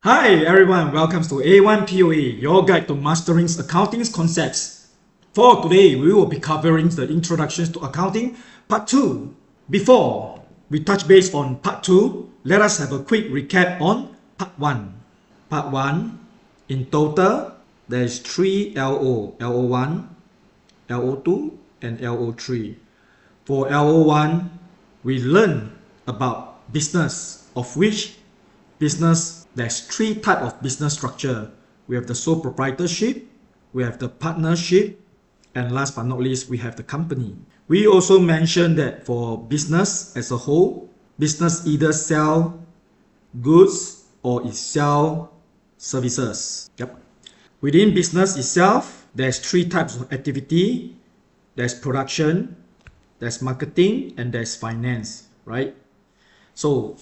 Hi everyone, welcome to A1 POA, your guide to mastering accounting concepts. For today, we will be covering the introductions to accounting part 2. Before we touch base on part 2, let us have a quick recap on part 1. Part 1, in total, there is 3 LO, LO1, LO2 and LO3. For LO1, we learn about business, of which business, there's 3 types of business structure. We have the sole proprietorship, we have the partnership, and last but not least, we have the company. We also mentioned that for business as a whole, business either sell goods or it sell services. Within business itself, there's 3 types of activity. There's production, there's marketing, and there's finance, right? So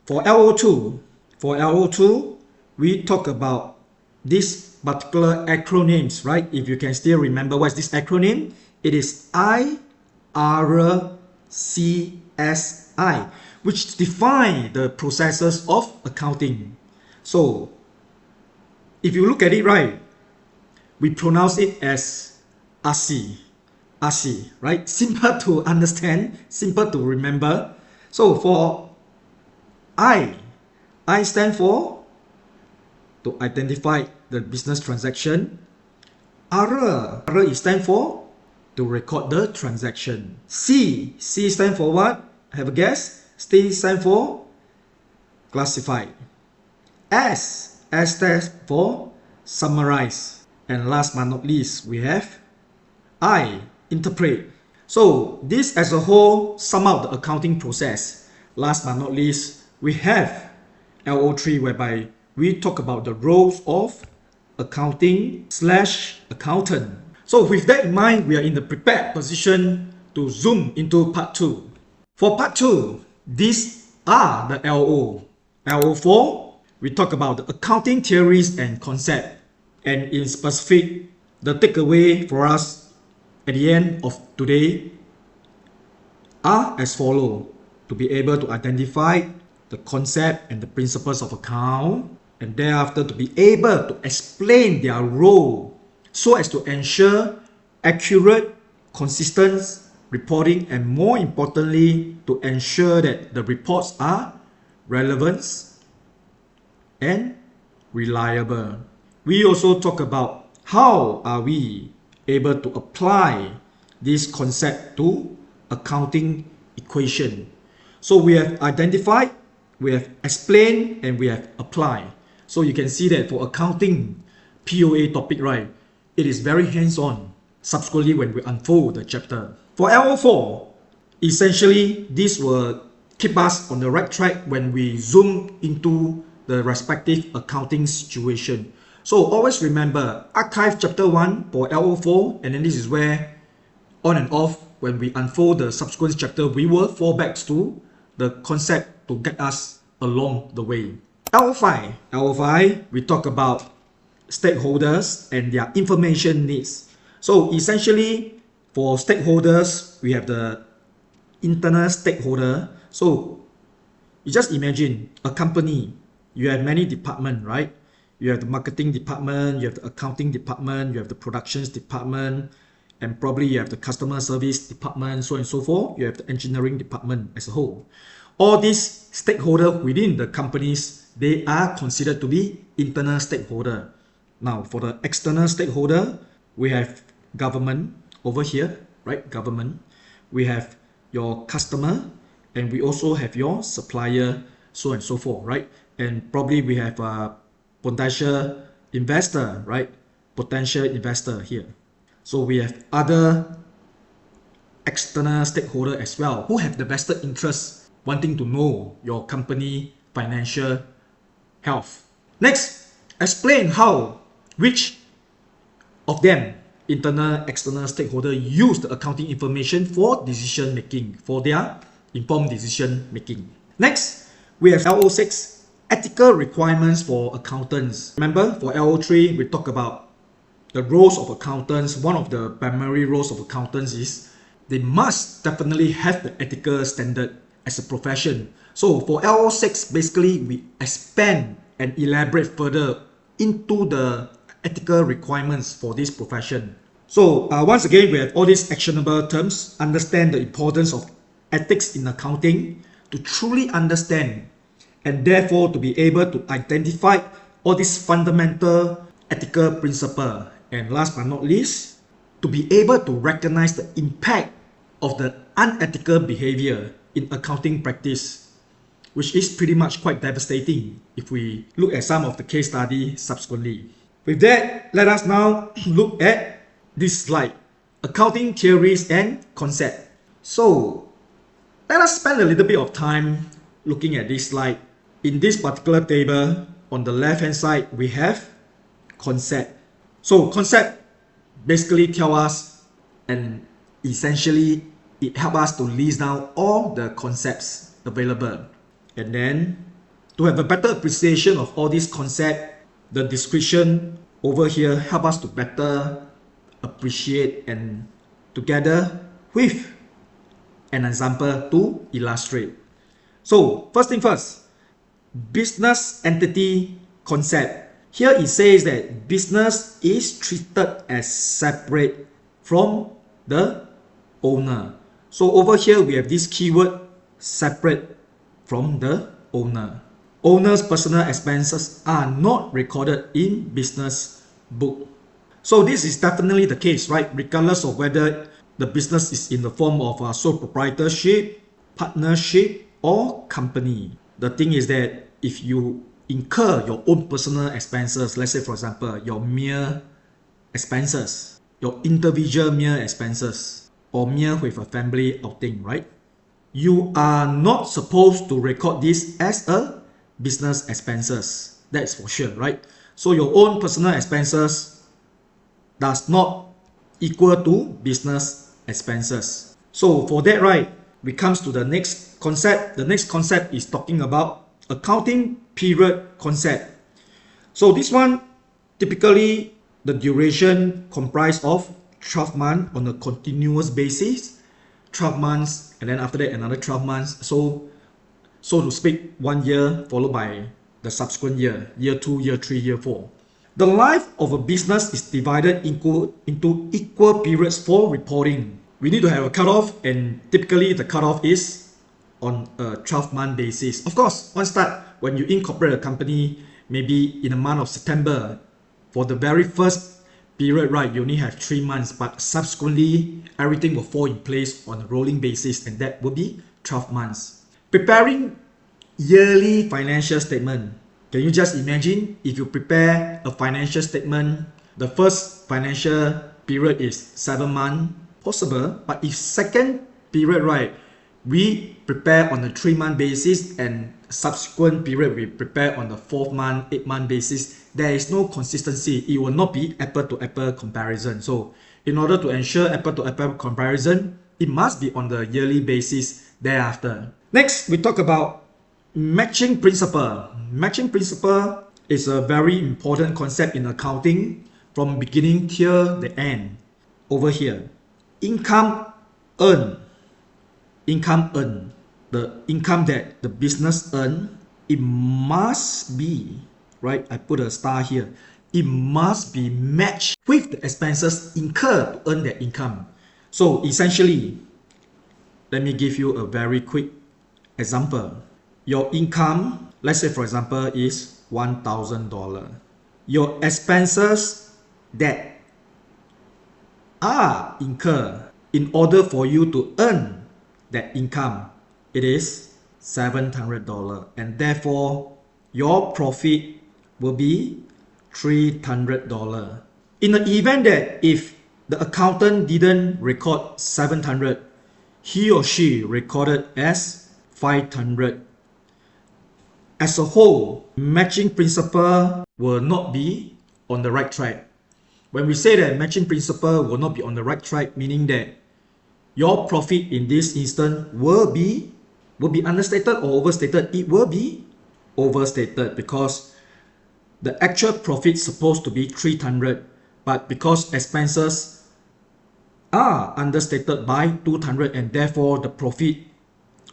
for LO2, we talk about this particular acronyms, right? If you can still remember what's this acronym, it is IRCSI, which define the processes of accounting. So if you look at it right, we pronounce it as ASI, right? Simple to understand, simple to remember. So for I stand for to identify the business transaction. R stand for to record the transaction. C stand for what? Have a guess? C stand for classify. S stands for summarize. And last but not least, we have I, interpret. So this as a whole sum up the accounting process. Last but not least, we have LO3, whereby we talk about the roles of accounting/accountant. So with that in mind, we are in the prepared position to zoom into part 2. For part 2, these are the LO. LO4, we talk about the accounting theories and concept. And in specific, the takeaway for us at the end of today are as follows: to be able to identify the concept and the principles of account, and thereafter to be able to explain their role so as to ensure accurate, consistent reporting, and more importantly, to ensure that the reports are relevant and reliable. We also talk about how are we able to apply this concept to accounting equation. So we have identified, we have explained, and we have applied. So you can see that for accounting POA topic, right, it is very hands-on subsequently when we unfold the chapter. For LO4, essentially this will keep us on the right track when we zoom into the respective accounting situation. So always remember, archive chapter 1 for LO4, and then this is where on and off when we unfold the subsequent chapter, we will fall back to the concept to get us along the way. LO5, we talk about stakeholders and their information needs. So essentially, for stakeholders, we have the internal stakeholder. So you just imagine a company, you have many departments, right? You have the marketing department, you have the accounting department, you have the productions department, and probably you have the customer service department, so on and so forth. You have the engineering department as a whole. All these stakeholders within the companies, they are considered to be internal stakeholder. Now, for the external stakeholder, we have government over here, right? Government. We have your customer, and we also have your supplier, so on and so forth, right? And probably we have a potential investor, right? Potential investor here. So we have other external stakeholder as well who have the vested interest wanting to know your company financial health. Next, explain how which of them, internal, external stakeholder, use the accounting information for decision making, for their informed decision making. Next, we have LO6, ethical requirements for accountants. Remember, for LO3, we talk about the roles of accountants. One of the primary roles of accountants is they must definitely have the ethical standard as a profession. So for LO6, basically we expand and elaborate further into the ethical requirements for this profession. So once again, we have all these actionable terms. Understand the importance of ethics in accounting to truly understand and therefore to be able to identify all these fundamental ethical principles. And last but not least, to be able to recognize the impact of the unethical behavior in accounting practice, which is pretty much quite devastating if we look at some of the case study subsequently. With that, let us now look at this slide, accounting theories and concept. So let us spend a little bit of time looking at this slide. In this particular table, on the left hand side, we have concept. So concept basically tell us, and essentially it helps us to list down all the concepts available. And then to have a better appreciation of all these concepts, the description over here help us to better appreciate and together with an example to illustrate. So first thing first, business entity concept. Here it says that business is treated as separate from the owner. So over here we have this keyword, separate from the owner. Owner's personal expenses are not recorded in business book. So this is definitely the case, right? Regardless of whether the business is in the form of a sole proprietorship, partnership, or company. The thing is that if you incur your own personal expenses, let's say for example, your mere expenses, your individual mere expenses, or mere with a family outing, right? You are not supposed to record this as a business expenses. That's for sure, right? So your own personal expenses does not equal to business expenses. So for that, right, we comes to the next concept. The next concept is talking about accounting period concept. So this one, typically the duration comprised of 12 months on a continuous basis, 12 months, and then after that another 12 months. So to speak, 1 year followed by the subsequent year, year 2, year 3, year 4. The life of a business is divided into equal periods for reporting. We need to have a cutoff, and typically the cutoff is on a 12-month basis. Of course, one start when you incorporate a company, maybe in the month of September, for the very first period, right, you only have 3 months, but subsequently everything will fall in place on a rolling basis, and that will be 12 months. Preparing yearly financial statement. Can you just imagine if you prepare a financial statement, the first financial period is 7 months, possible, but if second period, right, we prepare on a 3-month basis and subsequent period we prepare on the 4th month, 8-month basis, there is no consistency. It will not be apple to apple comparison. So in order to ensure apple to apple comparison, it must be on the yearly basis thereafter. Next, we talk about matching principle. Matching principle is a very important concept in accounting from beginning till the end. Over here, income earned. The income that the business earn, it must be, right? I put a star here. It must be matched with the expenses incurred to earn that income. So essentially, let me give you a very quick example. Your income, let's say for example, is $1,000. Your expenses that are incurred in order for you to earn that income, it is $700, and therefore your profit will be $300. In the event that if the accountant didn't record 700, he or she recorded as 500. As a whole, matching principle will not be on the right track. When we say that matching principle will not be on the right track, meaning that your profit in this instance will be understated or overstated. It will be overstated because the actual profit is supposed to be 300, but because expenses are understated by 200, and therefore the profit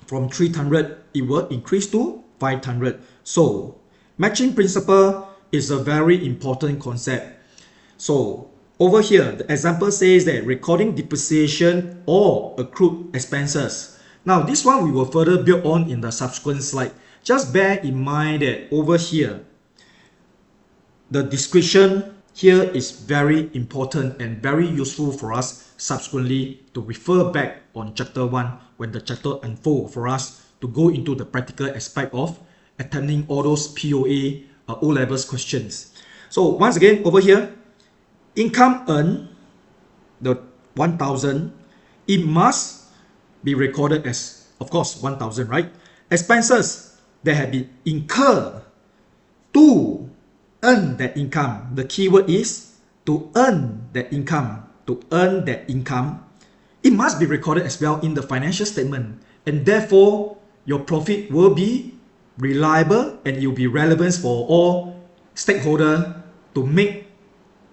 from 300 it will increase to 500. So Matching principle is a very important concept. So over here, the example says that recording depreciation or accrued expenses. Now this one we will further build on in the subsequent slide. Just bear in mind that over here, the description here is very important and very useful for us subsequently to refer back on chapter 1 when the chapter unfold for us to go into the practical aspect of attending all those POA O-levels questions. So once again over here, income earned, the 1,000, it must be recorded as, of course, 1,000, right? Expenses that have been incurred to earn that income. The keyword is to earn that income. To earn that income, it must be recorded as well in the financial statement, and therefore your profit will be reliable and it will be relevant for all stakeholders to make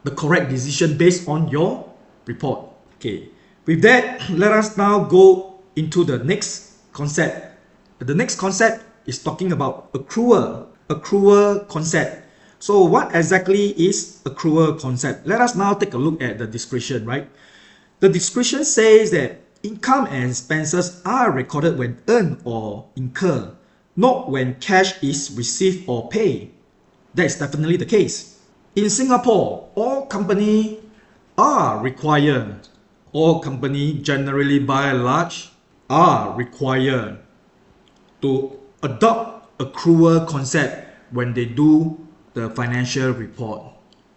the correct decision based on your report. Okay, with that, let us now go into the next concept. The next concept is talking about accrual concept. So what exactly is accrual concept? Let us now take a look at the description, right? The description says that income and expenses are recorded when earned or incurred, not when cash is received or paid. That is definitely the case. In Singapore, all companies generally by and large are required to adopt accrual concept when they do the financial report.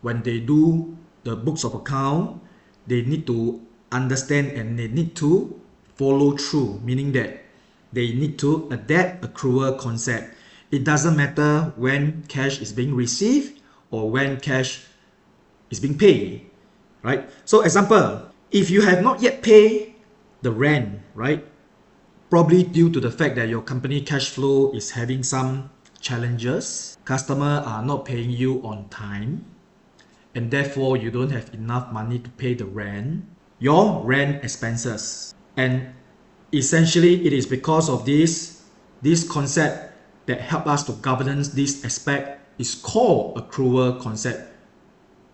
When they do the books of account, they need to understand and they need to follow through, meaning that they need to adapt accrual concept. It doesn't matter when cash is being received or when cash is being paid, right? So example, if you have not yet paid the rent, right? Probably due to the fact that your company cash flow is having some challenges, customers are not paying you on time, and therefore you don't have enough money to pay the rent, your rent expenses. And essentially it is because of this concept that help us to governance this aspect is called accrual concept,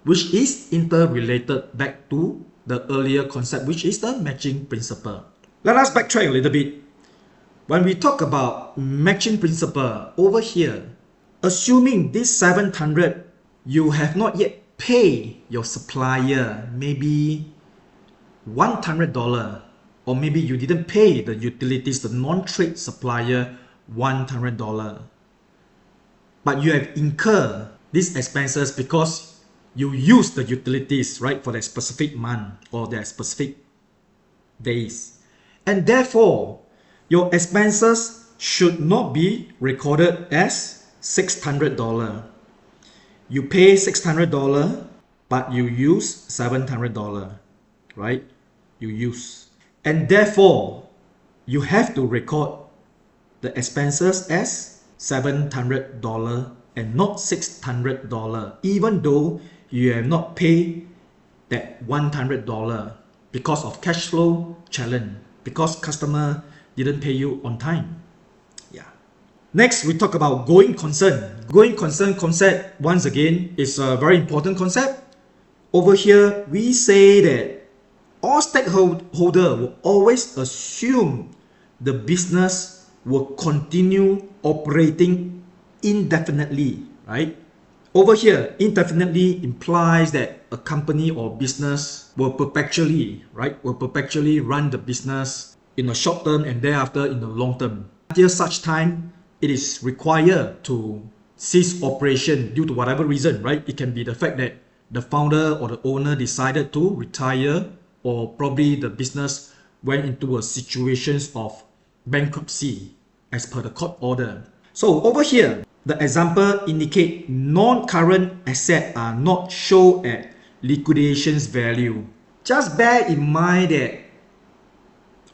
which is interrelated back to the earlier concept, which is the matching principle. Let us backtrack a little bit. When we talk about matching principle over here, assuming this 700, you have not yet paid your supplier maybe $100, or maybe you didn't pay the utilities, the non-trade supplier $100, but you have incurred these expenses because you use the utilities, right, for that specific month or that specific days, and therefore your expenses should not be recorded as $600. You pay $600, but you use $700, right? You use. And therefore, you have to record the expenses as $700 and not $600, even though you have not paid that $100 because of cash flow challenge, because customer didn't pay you on time. Yeah. Next, we talk about going concern. Going concern concept, once again, is a very important concept. Over here, we say that all stakeholders will always assume the business will continue operating indefinitely, right? Over here, indefinitely implies that a company or business will perpetually run the business in the short term and thereafter in the long term. Until such time, it is required to cease operation due to whatever reason, right? It can be the fact that the founder or the owner decided to retire, or probably the business went into a situation of bankruptcy as per the court order. So over here, the example indicate non-current assets are not shown at liquidation's value. Just bear in mind that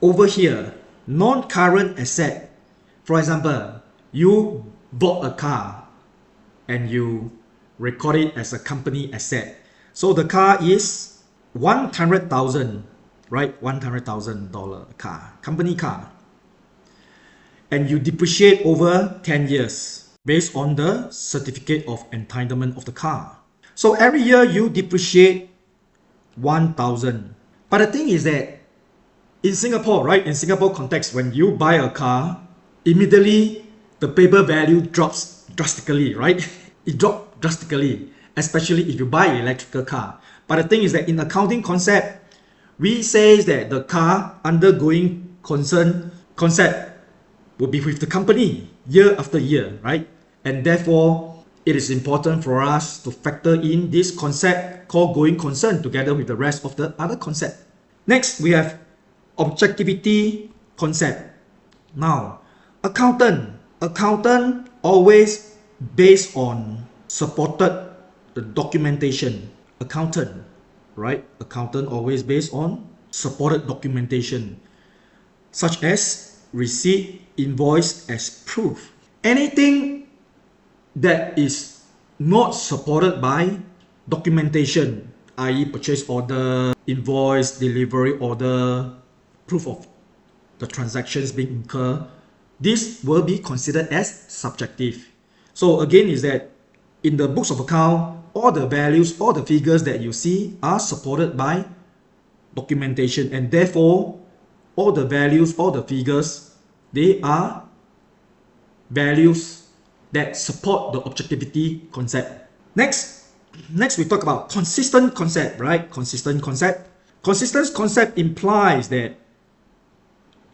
over here, non-current asset, for example, you bought a car and you record it as a company asset. So the car is 100,000, right? $100,000 car, company car. And you depreciate over 10 years. based on the certificate of entitlement of the car. So every year you depreciate 1,000. But the thing is that in Singapore, right, in Singapore context, when you buy a car, immediately the paper value drops drastically, right? It dropped drastically, especially if you buy an electrical car. But the thing is that in accounting concept, we say that the car undergoing concept will be with the company year after year, right? And therefore, it is important for us to factor in this concept called going concern together with the rest of the other concept. Next, we have objectivity concept. Now, accountant always based on supported the documentation. Accountant, right? Accountant always based on supported documentation, such as receipt, invoice as proof. Anything that is not supported by documentation, i.e. purchase order, invoice, delivery order, proof of the transactions being incurred, this will be considered as subjective. So again is that in the books of account, all the values, all the figures that you see are supported by documentation, and therefore all the values, all the figures, they are values that support the objectivity concept. Next we talk about consistent concept, right? Consistent concept implies that,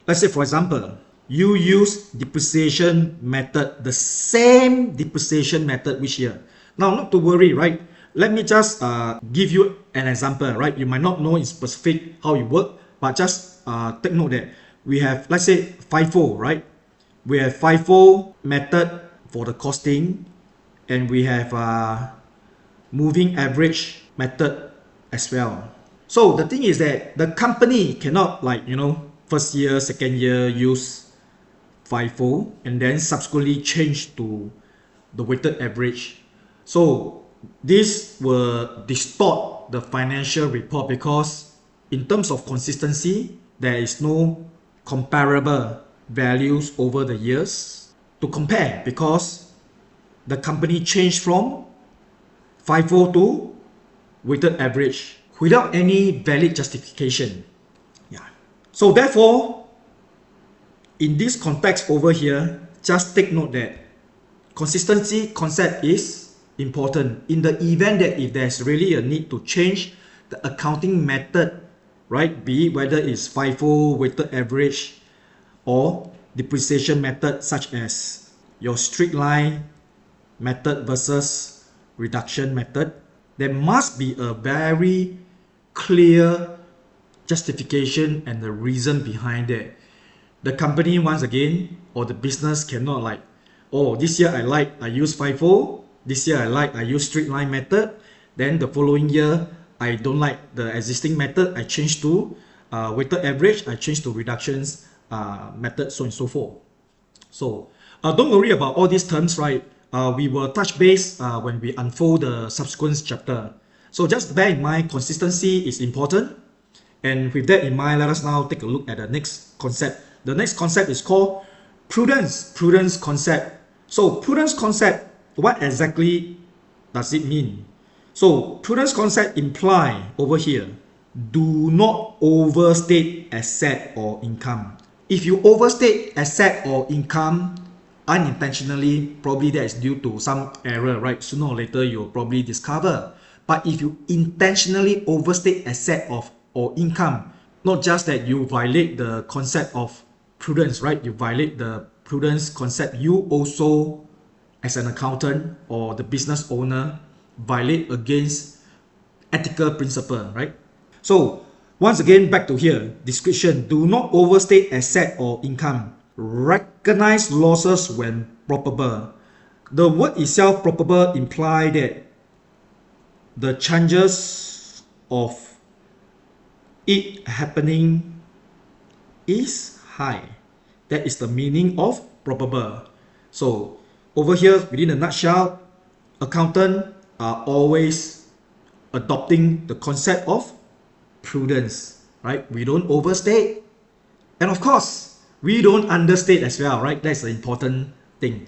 let's say for example, you use depreciation method, the same depreciation method which year. Now, not to worry, right? Let me just give you an example, right? You might not know in specific how it works, but just take note that we have, let's say, FIFO, right? We have FIFO method for the costing, and we have moving average method as well. So the thing is that the company cannot, like, first year, second year use FIFO and then subsequently change to the weighted average. So this will distort the financial report because in terms of consistency, there is no comparable values over the years to compare because the company changed from FIFO to weighted average without any valid justification. Yeah. So therefore, in this context over here, just take note that consistency concept is important in the event that if there's really a need to change the accounting method, right? Be it whether it's FIFO, weighted average, or depreciation method such as your straight line method versus reduction method, there must be a very clear justification and the reason behind it. The company, once again, or the business cannot like, oh, this year I use FIFO, this year I use straight line method, then the following year I don't like the existing method, I change to weighted average, I change to reductions method, so on and so forth. So don't worry about all these terms, right? We will touch base when we unfold the subsequent chapter. So just bear in mind, consistency is important. And with that in mind, let us now take a look at the next concept. The next concept is called prudence concept. So prudence concept, what exactly does it mean? So prudence concept imply over here, do not overstate asset or income. If you overstate asset or income unintentionally, probably that is due to some error, right? Sooner or later you'll probably discover. But if you intentionally overstate asset or income, not just that you violate the concept of prudence, right? You violate the prudence concept, you also, as an accountant or the business owner, violate against ethical principle, right? So once again, back to here, description, do not overstate asset or income. Recognize losses when probable. The word itself, probable, imply that the chances of it happening is high. That is the meaning of probable. So over here, within a nutshell, accountants are always adopting the concept of prudence, right? We don't overstate, and of course we don't understate as well, right? That's the important thing.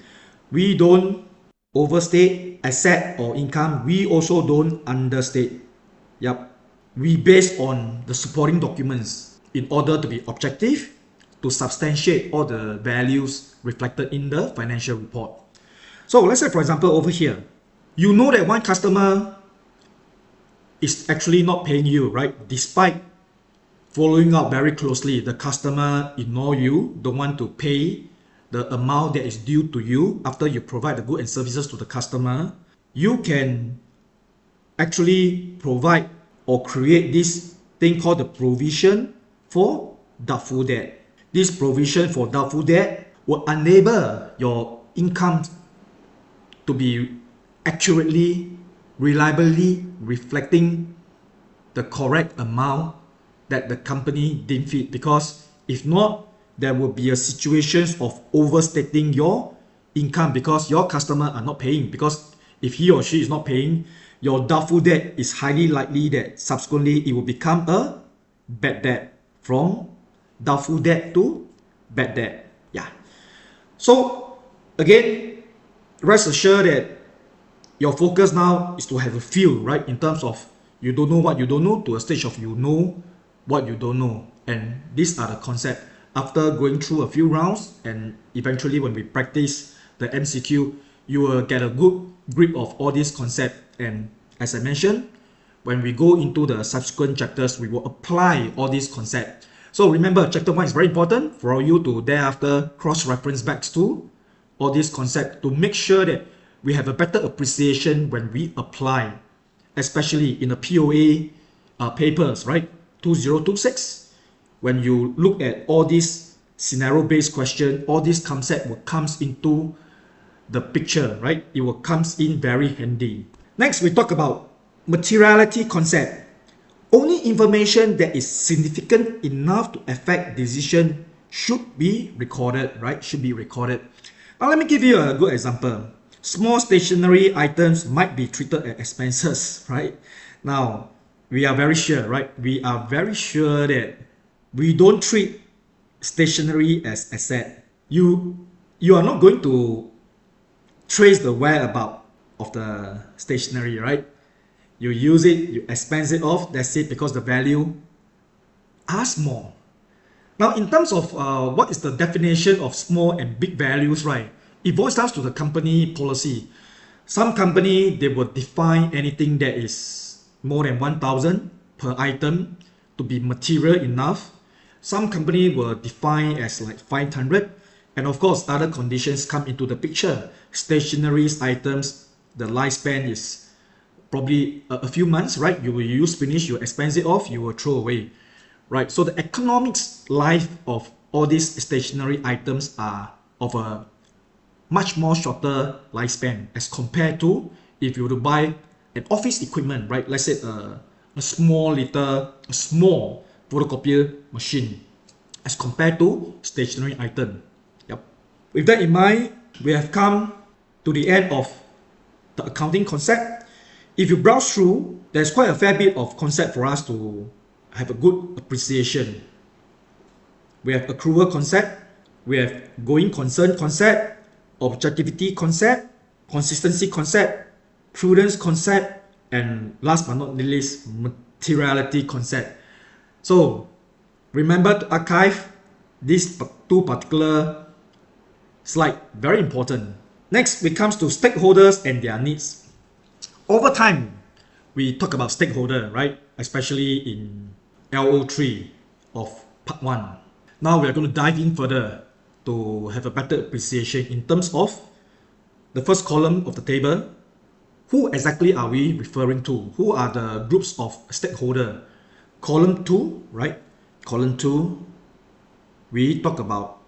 We don't overstate asset or income. We also don't understate. Yep. We base on the supporting documents in order to be objective, to substantiate all the values reflected in the financial report. So let's say, for example, over here, you know that one customer is actually not paying you, right? Despite following up very closely, the customer ignore you, don't want to pay the amount that is due to you after you provide the goods and services to the customer. You can actually provide or create this thing called the provision for doubtful debt. This provision for doubtful debt will enable your income to be accurately, reliably reflecting the correct amount that the company deemed fit, because if not, there will be a situation of overstating your income because your customer are not paying. Because if he or she is not paying, your doubtful debt is highly likely that subsequently it will become a bad debt, from doubtful debt to bad debt. Yeah. So again, rest assured that your focus now is to have a feel, right, in terms of you don't know what you don't know to a stage of you know what you don't know. And these are the concepts. After going through a few rounds and eventually when we practice the MCQ, you will get a good grip of all these concepts. And as I mentioned, when we go into the subsequent chapters, we will apply all these concepts. So remember, chapter 1 is very important for you to thereafter cross-reference back to all these concepts to make sure that we have a better appreciation when we apply, especially in the POA papers, right? 2026. When you look at all these scenario-based questions, all these concepts will comes into the picture, right? It will comes in very handy. Next, we talk about materiality concept. Only information that is significant enough to affect decision should be recorded, right? Should be recorded. Now, let me give you a good example. Small stationery items might be treated as expenses, right? Now, we are very sure, right? We are very sure that we don't treat stationery as asset. You are not going to trace the whereabouts of the stationery, right? You use it, you expense it off, that's it, because the value are small. Now, in terms of what is the definition of small and big values, right? It boils down to the company policy. Some company, they will define anything that is more than 1,000 per item to be material enough. Some company will define as like 500, and of course other conditions come into the picture. Stationery items, the lifespan is probably a few months, right? You will use, finish, you expense it off, you will throw away, right? So the economics life of all these stationery items are of a much more shorter lifespan as compared to if you were to buy an office equipment, right? Let's say a small photocopier machine as compared to stationery item. Yep. With that in mind, we have come to the end of the accounting concept. If you browse through, there's quite a fair bit of concept for us to have a good appreciation. We have accrual concept, we have going concern concept, objectivity concept, consistency concept, prudence concept, and last but not least, materiality concept. So remember to archive these two particular slides, very important. Next, it comes to stakeholders and their needs. Over time, we talk about stakeholder, right? Especially in LO3 of part 1. Now we are going to dive in further to have a better appreciation in terms of the first column of the table. Who exactly are we referring to? Who are the groups of stakeholder? Column 2, right? Column 2, we talk about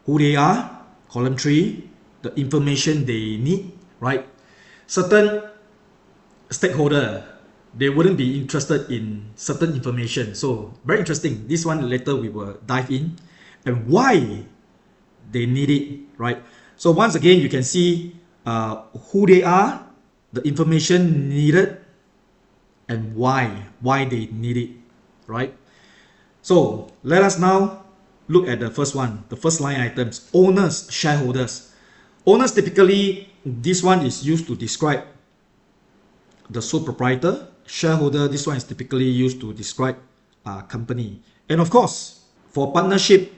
who they are. Column 3, the information they need, right? Certain stakeholder, they wouldn't be interested in certain information. So very interesting. This one later we will dive in and why they need it, right? So once again, you can see who they are, the information needed, and why they need it, right? So let us now look at the first one, the first line items, owners, shareholders. Owners typically, this one is used to describe the sole proprietor. Shareholder, this one is typically used to describe a company. And of course, for partnership,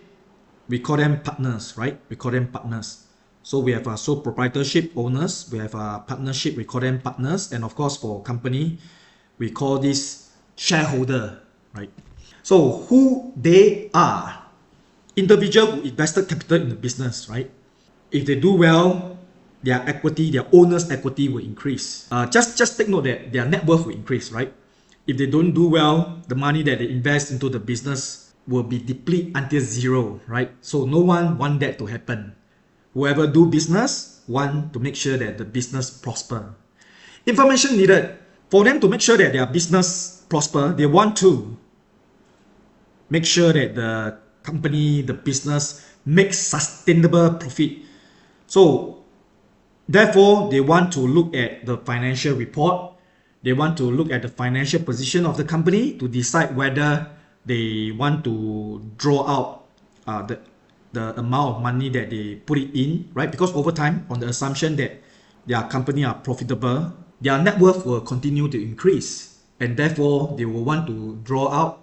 we call them partners, right? We call them partners. So we have a sole proprietorship owners, we have a partnership, we call them partners. And of course, for company, we call this shareholder, right? So who they are? Individual who invested capital in the business, right? If they do well, their equity, their owner's equity will increase. Just take note that their net worth will increase, right? If they don't do well, the money that they invest into the business will be depleted until zero, right? So no one want that to happen. Whoever do business want to make sure that the business prosper. Information needed. For them to make sure that their business prosper, they want to make sure that the company, the business makes sustainable profit. So therefore, they want to look at the financial report. They want to look at the financial position of the company to decide whether they want to draw out the amount of money that they put it in, right? Because over time, on the assumption that their company are profitable, their net worth will continue to increase, and therefore they will want to draw out.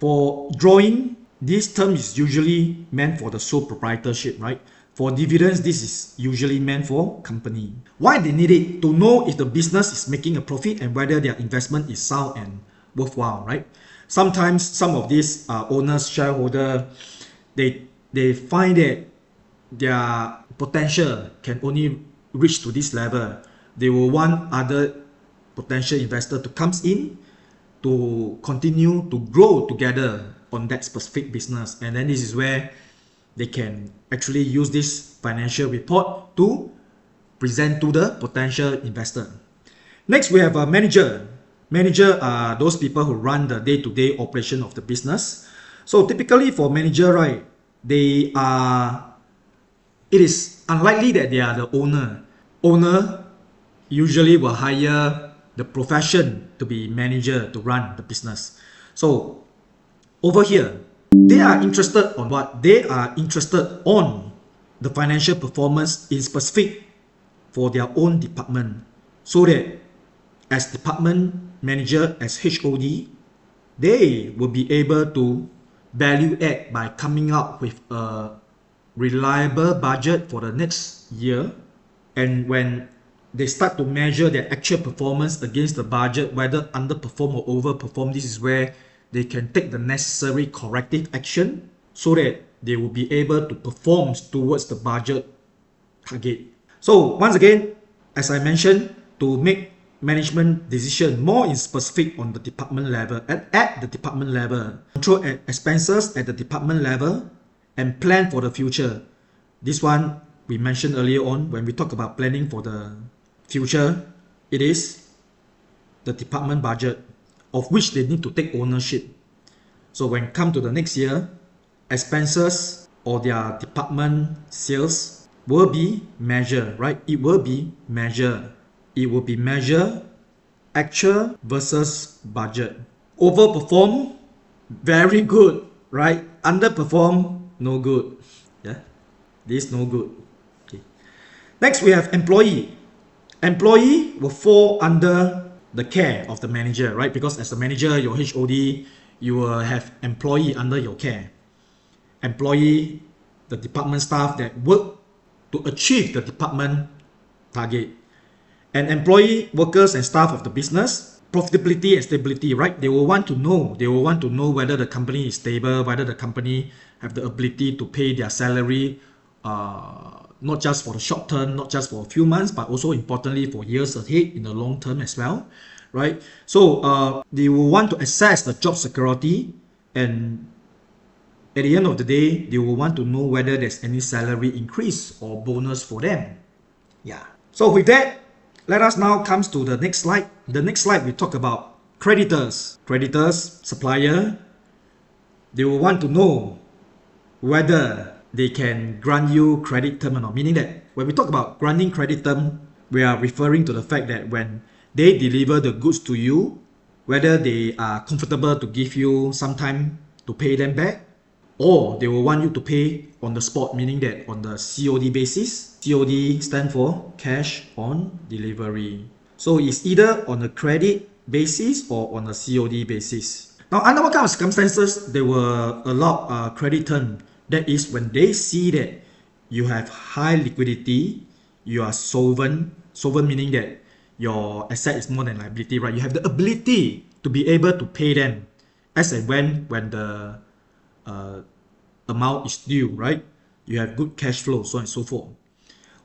For drawing, this term is usually meant for the sole proprietorship, right? For dividends, this is usually meant for company. Why they need it? To know if the business is making a profit and whether their investment is sound and worthwhile, right? Sometimes some of these owners, shareholder, they find that their potential can only reach to this level. They will want other potential investor to come in to continue to grow together on that specific business. And then this is where they can actually use this financial report to present to the potential investor. Next, we have a manager. Manager are those people who run the day-to-day operation of the business. So typically for manager, right, it is unlikely that they are the owner. Owner usually will hire the profession to be manager to run the business. So over here, they are interested on what? They are interested on the financial performance in specific for their own department, so that as department manager, as HOD, they will be able to value add by coming up with a reliable budget for the next year. And when they start to measure their actual performance against the budget, whether underperform or overperform, this is where they can take the necessary corrective action so that they will be able to perform towards the budget target. So once again, as I mentioned, to make management decision more in specific on the department level, at the department level, control expenses at the department level, and plan for the future. This one we mentioned earlier on when we talk about planning for the future. It is the department budget of which they need to take ownership. So when come to the next year, expenses or their department sales will be measured, right? It will be measured. It will be measured actual versus budget. Overperform, very good, right? Underperform, no good. Yeah, this no good. Okay. Next, we have employee. Employee will fall under the care of the manager, right? Because as a manager, your HOD, you will have employee under your care. Employee, the department staff that work to achieve the department target. And employee, workers and staff of the business, profitability and stability, right? They will want to know. They will want to know whether the company is stable, whether the company have the ability to pay their salary, not just for the short term, not just for a few months, but also importantly for years ahead in the long term as well, right? So they will want to assess the job security, and at the end of the day, they will want to know whether there's any salary increase or bonus for them. Yeah. So with that, let us now come to the next slide. The next slide we talk about creditors. Creditors, supplier, they will want to know whether they can grant you credit term or not. Meaning that when we talk about granting credit term, we are referring to the fact that when they deliver the goods to you, whether they are comfortable to give you some time to pay them back, or they will want you to pay on the spot, meaning that on the COD basis. COD stand for cash on delivery. So it's either on a credit basis or on a COD basis. Now, under what kind of circumstances they will allow a credit term? That is when they see that you have high liquidity, you are solvent meaning that your asset is more than liability, right? You have the ability to be able to pay them as and when the amount is due, right? You have good cash flow, so on and so forth.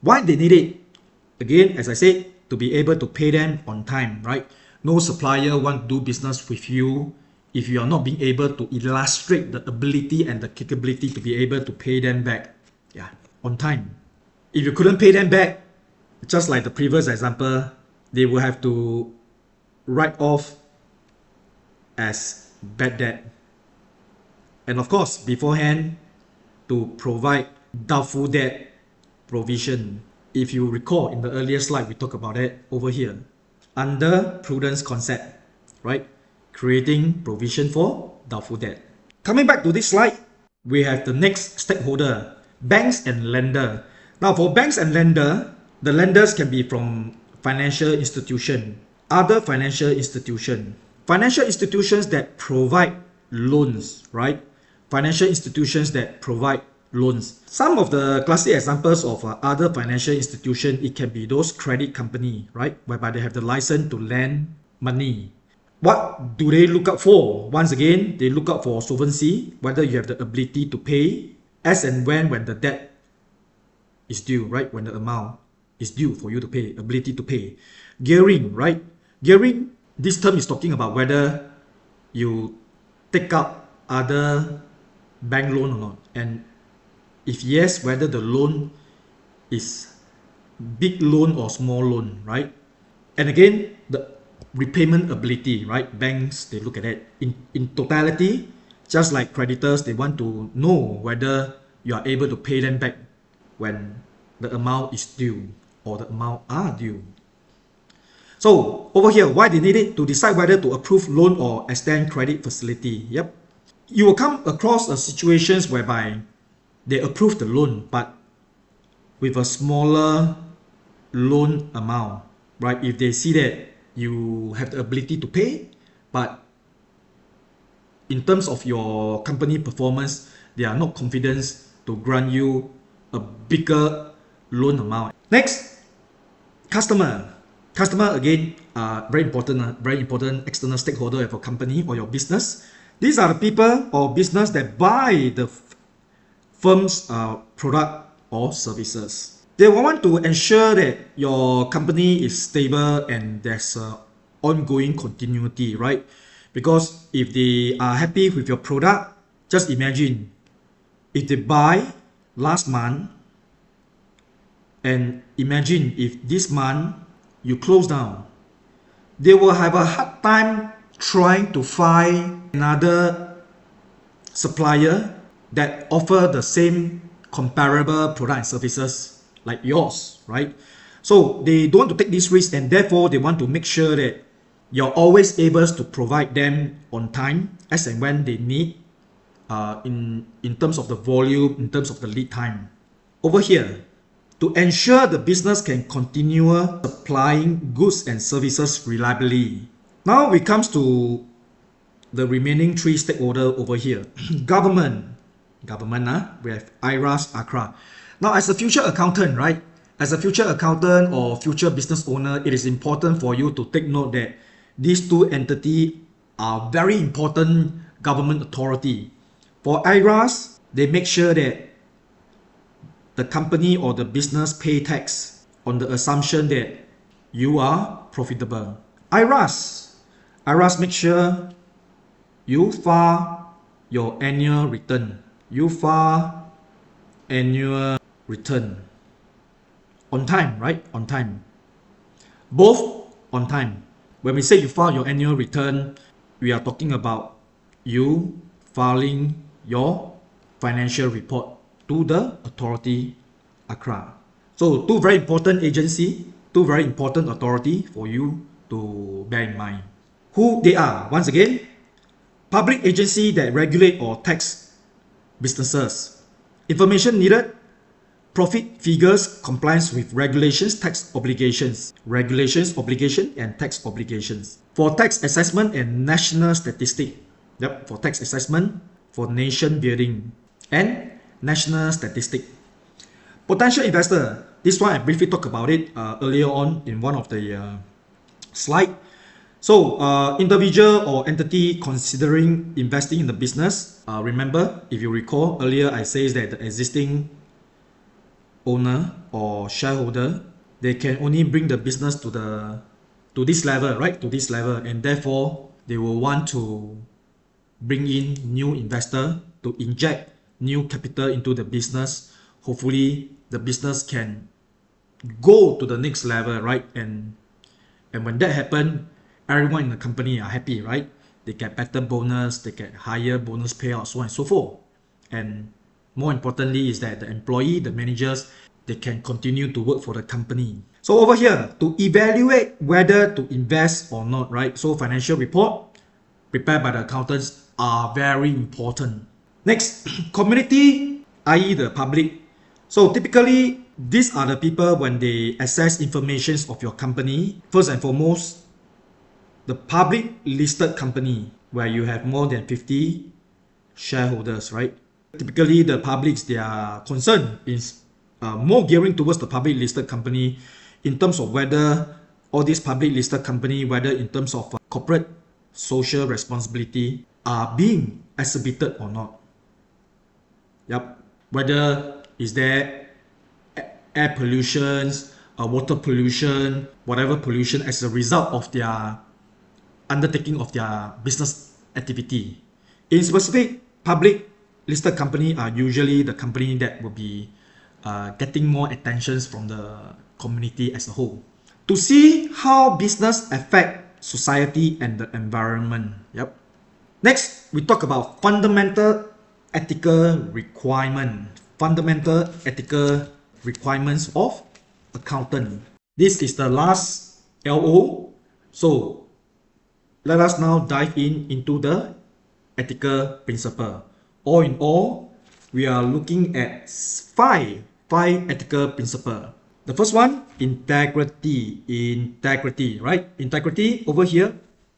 Why they need it? Again, as I said, to be able to pay them on time, right? No supplier want to do business with you if you are not being able to illustrate the ability and the capability to be able to pay them back, on time. If you couldn't pay them back, just like the previous example, they will have to write off as bad debt. And of course, beforehand, to provide doubtful debt provision. If you recall in the earlier slide, we talked about it over here. Under prudence concept, right? Creating provision for doubtful debt. Coming back to this slide, we have the next stakeholder, banks and lender. Now for banks and lender, the lenders can be from financial institution, other financial institutions that provide loans, right? Financial institutions that provide loans. Some of the classic examples of other financial institutions, it can be those credit company, right? Whereby they have the license to lend money. What do they look out for? Once again, they look out for solvency, whether you have the ability to pay as and when the debt is due, right? When the amount is due for you to pay, ability to pay. Gearing, right? Gearing, this term is talking about whether you take up other bank loan or not. And if yes, whether the loan is big loan or small loan, right? And again, the repayment ability, right? Banks, they look at it in totality, just like creditors, they want to know whether you are able to pay them back when the amount is due or the amount are due. So over here, why they need it? To decide whether to approve loan or extend credit facility. Yep. You will come across situations whereby they approve the loan, but with a smaller loan amount, right? If they see that you have the ability to pay, but in terms of your company performance, they are not confident to grant you a bigger loan amount. Next, customer. Customer, again, very important external stakeholder of a company or your business. These are the people or business that buy the firm's product or services. They want to ensure that your company is stable and there's ongoing continuity, right? Because if they are happy with your product, just imagine if they buy last month, and imagine if this month you close down, they will have a hard time trying to find another supplier that offer the same comparable product and services like yours, right? So they don't want to take this risk, and therefore they want to make sure that you're always able to provide them on time as and when they need, in terms of the volume, in terms of the lead time. Over here, to ensure the business can continue supplying goods and services reliably. Now it comes to the remaining three stakeholders over here. Government, we have IRAS, ACRA. Now as a future accountant, right? As a future accountant or future business owner, it is important for you to take note that these two entities are very important government authority. For IRAS, they make sure that the company or the business pay tax on the assumption that you are profitable. IRAS make sure you file your annual return. You file annual return on time, right? On time. Both on time. When we say you file your annual return, we are talking about you filing your financial report to the authority, ACRA. So two very important agency, two very important authority for you to bear in mind. Who they are? Once again, public agency that regulate or tax businesses. Information needed: profit figures, compliance with regulations, tax obligations, and tax obligations. For tax assessment and national statistic. For tax assessment, for nation building, and national statistic. Potential investor. This one I briefly talked about it earlier on in one of the slide. So individual or entity considering investing in the business. Remember, if you recall earlier, I said that the existing owner or shareholder, they can only bring the business to this level, right? To this level, and therefore they will want to bring in new investor to inject new capital into the business. Hopefully, the business can go to the next level, right? And when that happens, everyone in the company are happy, right? They get better bonus, they get higher bonus payout, so on and so forth. And more importantly is that the employee, the managers, they can continue to work for the company. So over here, to evaluate whether to invest or not, right? So financial report prepared by the accountants are very important. Next, community, i.e. the public. So typically, these are the people when they assess information of your company. First and foremost, the public listed company where you have more than 50 shareholders, right? Typically, the publics, their concern is more gearing towards the public listed company in terms of whether all these public listed company, whether in terms of corporate social responsibility, are being exhibited or not. Whether is there air pollution, water pollution, whatever pollution as a result of their undertaking of their business activity. In specific, public listed company are usually the company that will be getting more attention from the community as a whole. To see how business affect society and the environment. Next, we talk about fundamental ethical requirement. Fundamental ethical requirements of accountant. This is the last LO. So let us now dive into the ethical principle. All in all, we are looking at five ethical principles. The first one, integrity. Integrity, right? Integrity over here,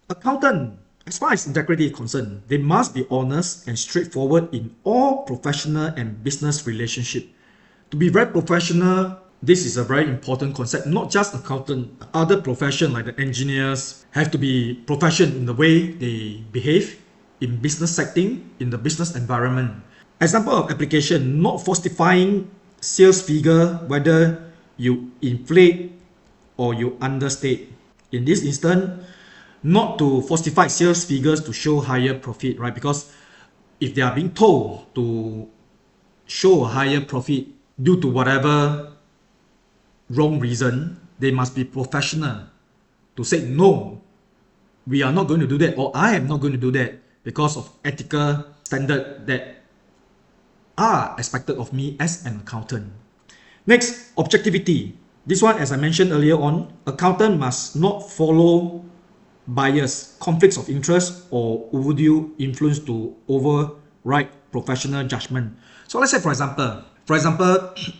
accountant. As far as integrity is concerned, they must be honest and straightforward in all professional and business relationship. To be very professional, this is a very important concept. Not just accountant, other profession like the engineers have to be professional in the way they behave in business setting, in the business environment. Example of application: not falsifying sales figure, whether you inflate or you understate. In this instance, not to falsify sales figures to show higher profit, right? Because if they are being told to show a higher profit due to whatever wrong reason, they must be professional to say, no, we are not going to do that, or I am not going to do that because of ethical standard that are expected of me as an accountant. Next, objectivity. This one, as I mentioned earlier on, accountant must not follow bias, conflicts of interest, or undue influence to override professional judgment. So let's say, for example,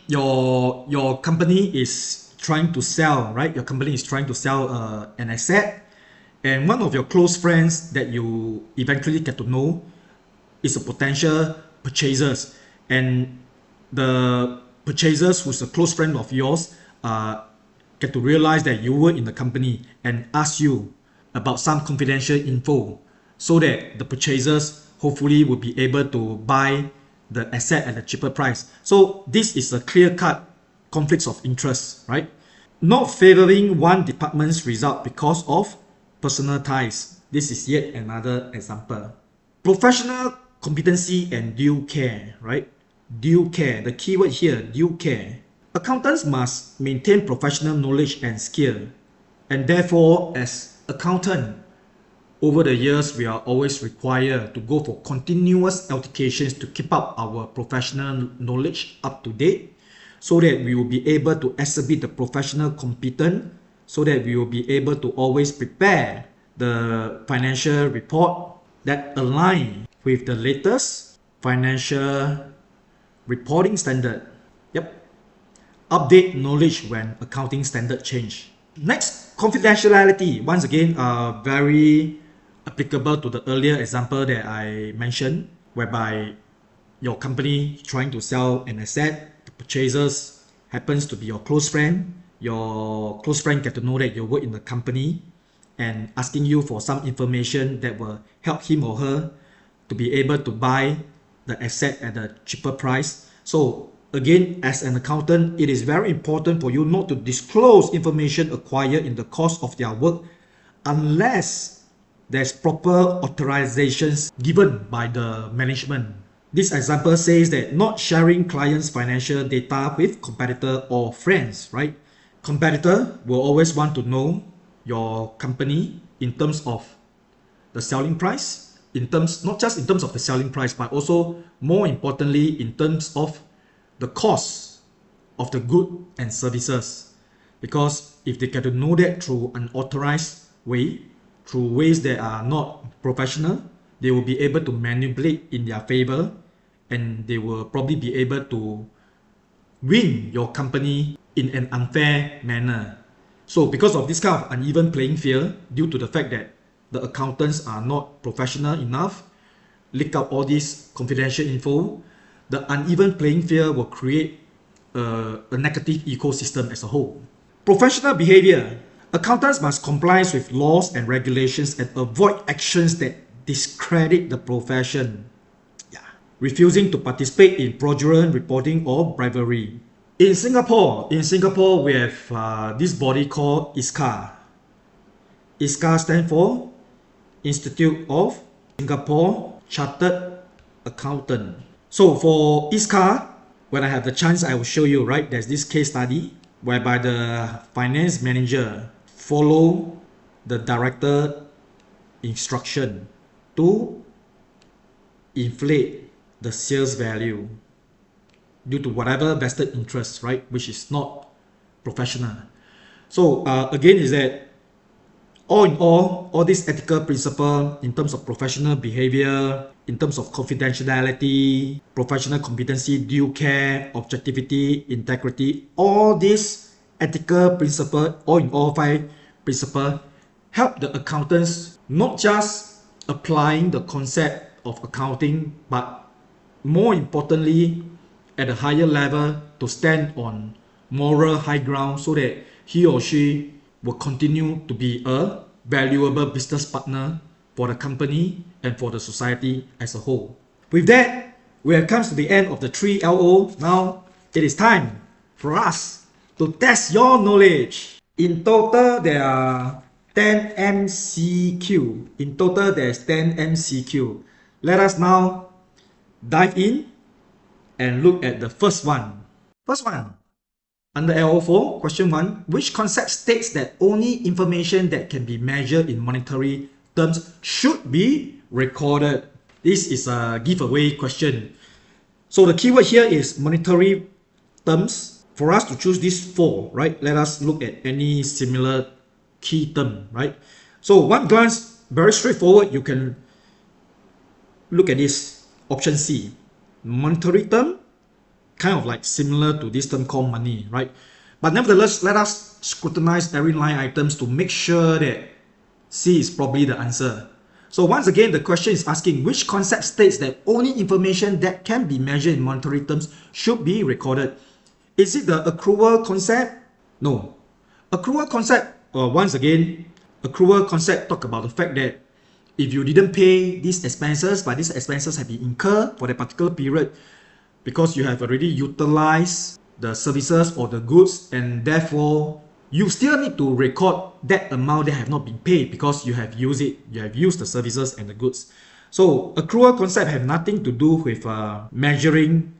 your company is trying to sell, right? Your company is trying to sell an asset, and one of your close friends that you eventually get to know is a potential purchasers, and the purchasers who's a close friend of yours get to realize that you were in the company and ask you about some confidential info, so that the purchasers hopefully will be able to buy the asset at a cheaper price. So this is a clear-cut conflicts of interest, right? Not favoring one department's result because of personal ties. This is yet another example. Professional competency and due care, right? Due care, the keyword here, due care. Accountants must maintain professional knowledge and skill, and therefore, as accountant, over the years, we are always required to go for continuous educations to keep up our professional knowledge up to date, so that we will be able to exhibit the professional competence, so that we will be able to always prepare the financial report that align with the latest financial reporting standard. Yep. Update knowledge when accounting standard change. Next, confidentiality. Once again, very applicable to the earlier example that I mentioned, whereby your company trying to sell an asset, the purchasers happens to be your close friend. Your close friend get to know that you work in the company and asking you for some information that will help him or her to be able to buy the asset at a cheaper price. So again, as an accountant, it is very important for you not to disclose information acquired in the course of their work unless there's proper authorizations given by the management. This example says that not sharing clients' financial data with competitor or friends, right? Competitor will always want to know your company in terms of the selling price, in terms, not just in terms of the selling price, but also more importantly in terms of the cost of the good and services. Because if they get to know that through an authorized way, through ways that are not professional, they will be able to manipulate in their favor, and they will probably be able to win your company in an unfair manner. So because of this kind of uneven playing field, due to the fact that the accountants are not professional enough, leak out all this confidential info, the uneven playing field will create a negative ecosystem as a whole. Professional behavior. Accountants must comply with laws and regulations and avoid actions that discredit the profession. Refusing to participate in fraudulent reporting or bribery. In Singapore, we have this body called ISCA. ISCA stands for Institute of Singapore Chartered Accountant. So for ISCA, when I have the chance, I will show you, right? There's this case study whereby the finance manager follow the director instruction to inflate the sales value due to whatever vested interest, right, which is not professional. So again, is that all in all these ethical principles in terms of professional behavior, in terms of confidentiality, professional competency, due care, objectivity, integrity, all these ethical principles, all in all 5 principles, help the accountants not just applying the concept of accounting, but more importantly, at a higher level, to stand on moral high ground so that he or she will continue to be a valuable business partner for the company and for the society as a whole. With that, we have come to the end of the 3 LO. Now, it is time for us to test your knowledge. In total, there are 10 MCQ. In total, there is 10 MCQ. Let us now dive in and look at the first one. First one, under LO4, question 1, which concept states that only information that can be measured in monetary terms should be recorded? This is a giveaway question. So the keyword here is monetary terms. For us to choose these 4, right, let us look at any similar key term, right? So one glance, very straightforward, you can look at this option C. Monetary term, kind of like similar to this term called money, right? But nevertheless, let us scrutinize every line items to make sure that C is probably the answer. So once again, the question is asking which concept states that only information that can be measured in monetary terms should be recorded. Is it the accrual concept? No. Accrual concept, once again, accrual concept talk about the fact that if you didn't pay these expenses, but these expenses have been incurred for that particular period because you have already utilized the services or the goods, and therefore you still need to record that amount that have not been paid because you have used it, you have used the services and the goods. So accrual concept have nothing to do with measuring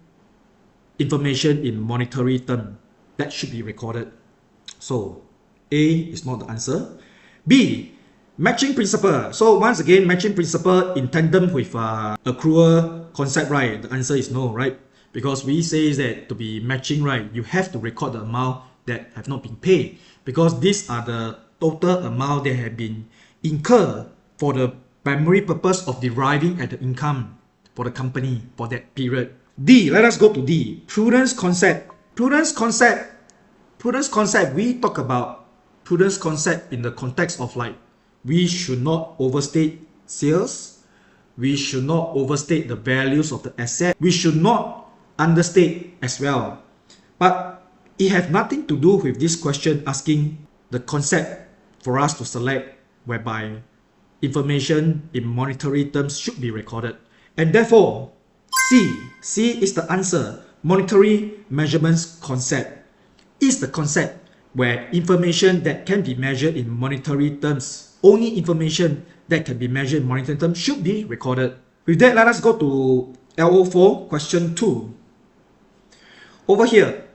information in monetary term. That should be recorded. So A is not the answer. B, matching principle. So once again, matching principle in tandem with accrual concept, right? The answer is no, right? Because we say that to be matching, right, you have to record the amount that have not been paid, because these are the total amount that have been incurred for the primary purpose of deriving at the income. for the company for that period. D, let us go to D. Prudence concept. Prudence concept, we talk about prudence concept in the context of like, we should not overstate sales, we should not overstate the values of the asset, we should not understate as well. But it has nothing to do with this question asking the concept for us to select whereby information in monetary terms should be recorded. And therefore, C is the answer. Monetary measurements concept is the concept where information that can be measured in monetary terms, only information that can be measured in monetary terms should be recorded. With that, let us go to LO4, question 2. Over here,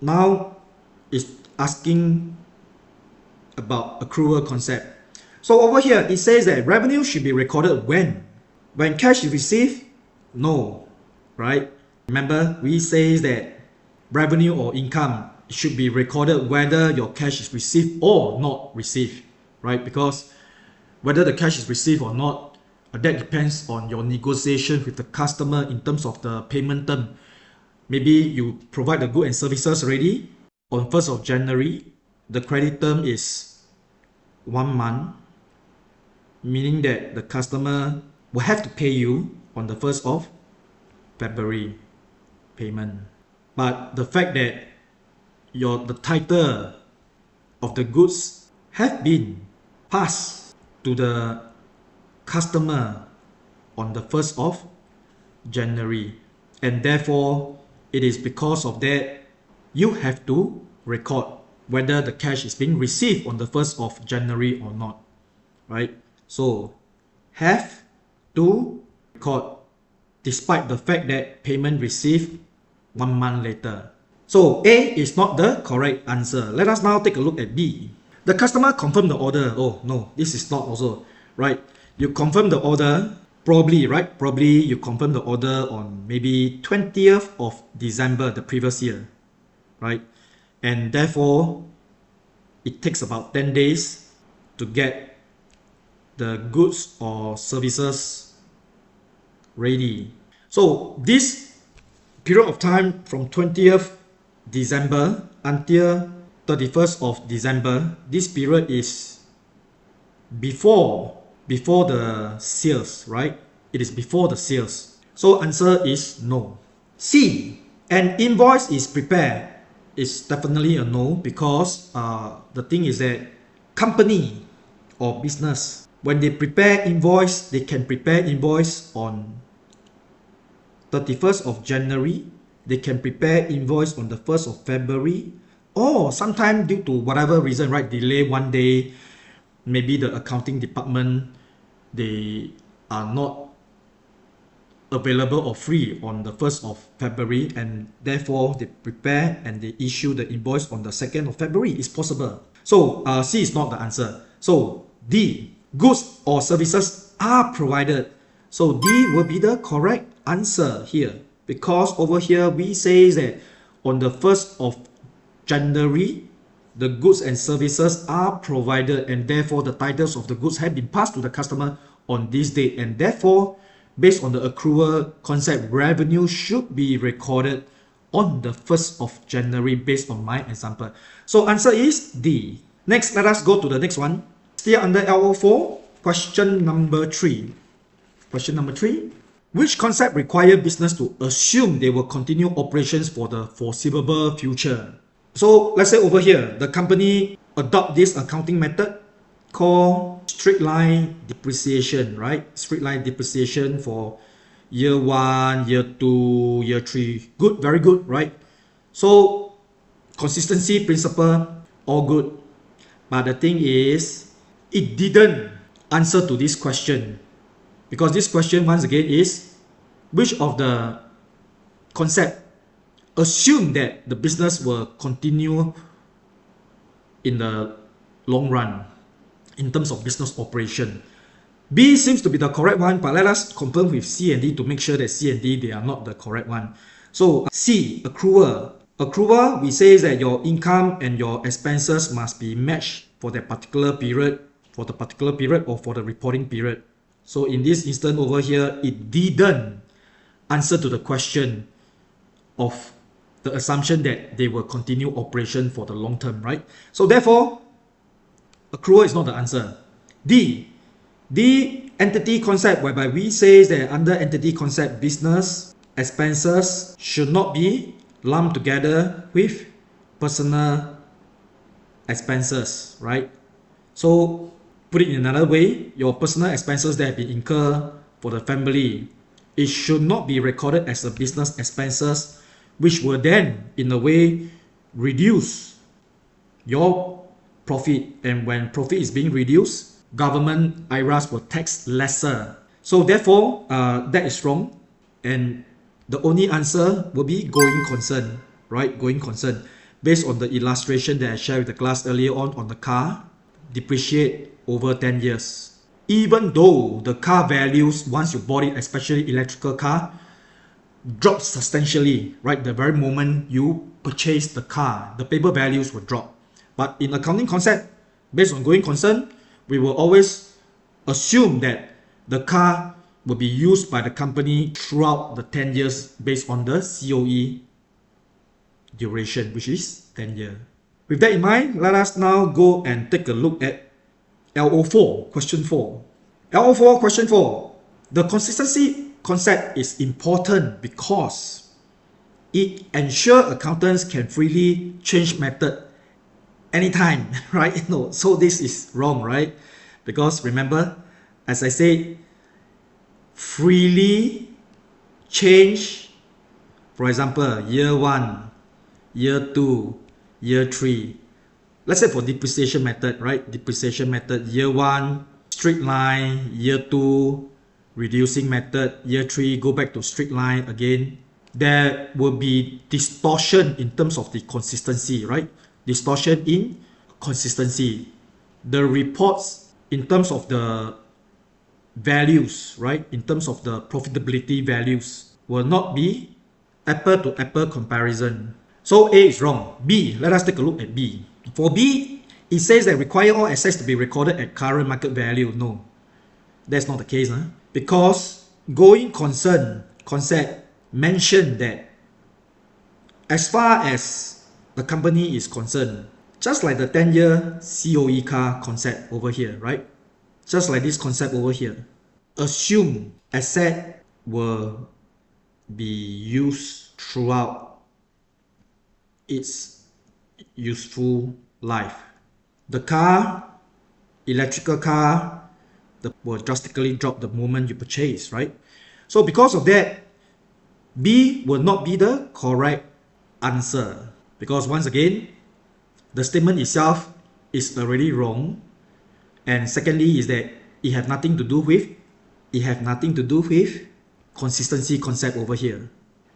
now is asking about accrual concept. So over here, it says that revenue should be recorded when? When cash is received? No, right? Remember, we say that revenue or income should be recorded whether your cash is received or not received, right? Because whether the cash is received or not, that depends on your negotiation with the customer in terms of the payment term. Maybe you provide the goods and services already on 1st of January. The credit term is 1 month, meaning that the customer will have to pay you on the 1st of February payment. But the fact that the title of the goods have been passed to the customer on the 1st of January, and therefore it is because of that you have to record whether the cash is being received on the 1st of January or not, right? So have to record despite the fact that payment received 1 month later. So A is not the correct answer. Let us now take a look at B. The customer confirmed the order. Oh no, this is not also, right? You confirm the order, probably, right? Probably you confirm the order on maybe 20th of December the previous year, right? And therefore, it takes about 10 days to get the goods or services ready. So this period of time from 20th December until 31st of December, this period is before the sales, right? It is before the sales. So answer is no. C, an invoice is prepared, is definitely a no, because the thing is that company or business, when they prepare invoice, they can prepare invoice on 31st of January, they can prepare invoice on the 1st of February, or sometime due to whatever reason, right, delay 1 day, maybe the accounting department, they are not available or free on the 1st of February, and therefore they prepare and they issue the invoice on the 2nd of February. It's possible. So C is not the answer. So D, goods or services are provided. So D will be the correct answer here, because over here we say that on the 1st of January, the goods and services are provided, and therefore the titles of the goods have been passed to the customer on this date, and therefore based on the accrual concept, revenue should be recorded on the 1st of January based on my example. So answer is D. Next, let us go to the next one. Still under LO4, question number 3. Question number 3. Which concept require business to assume they will continue operations for the foreseeable future? So let's say over here, the company adopt this accounting method called straight line depreciation, right? Straight line depreciation for year 1, year 2, year 3. Good, very good, right? So consistency principle, all good. But the thing is, it didn't answer to this question. Because this question once again is, which of the concept assume that the business will continue in the long run in terms of business operation? B seems to be the correct one, but let us confirm with C and D to make sure that C and D, they are not the correct one. So C, accrual. Accrual, we say that your income and your expenses must be matched for that particular period, or for the reporting period. So in this instance over here, it didn't answer to the question of the assumption that they will continue operation for the long term, right? So therefore, accrual is not the answer. D, the entity concept, whereby we say that under entity concept, business expenses should not be lumped together with personal expenses, right? So put it in another way, your personal expenses that have been incurred for the family, it should not be recorded as a business expenses, which will then in a way reduce your profit. And when profit is being reduced, government IRAS will tax lesser. So therefore, that is wrong. And the only answer will be going concern, right? Going concern. Based on the illustration that I shared with the class earlier on the car, depreciate over 10 years. Even though the car values, once you bought it, especially electrical car, drops substantially, right? The very moment you purchase the car, the paper values will drop. But in accounting concept, based on going concern, we will always assume that the car will be used by the company throughout the 10 years based on the COE duration, which is 10 years. With that in mind, let us now go and take a look at LO4, question 4. LO4, question 4. The consistency concept is important because it ensures accountants can freely change method anytime, right? No, so this is wrong, right? Because remember, as I said, freely change, for example, year 1, year 2, year 3. Let's say for depreciation method, right? Depreciation method, year 1, straight line, year 2, reducing method, year 3, go back to straight line again. There will be distortion in terms of the consistency, right? Distortion in consistency. The reports in terms of the values, right? In terms of the profitability values will not be apple to apple comparison. So A is wrong. B, let us take a look at B. For B, it says that require all assets to be recorded at current market value. No, that's not the case. Because going concern concept mentioned that as far as the company is concerned, just like the 10-year COE car concept over here, right? Just like this concept over here, assume asset will be used throughout its useful life. The car, electrical car, will drastically drop the moment you purchase, right? So because of that, B will not be the correct answer. Because once again, the statement itself is already wrong. And secondly is that it have nothing to do with consistency concept over here.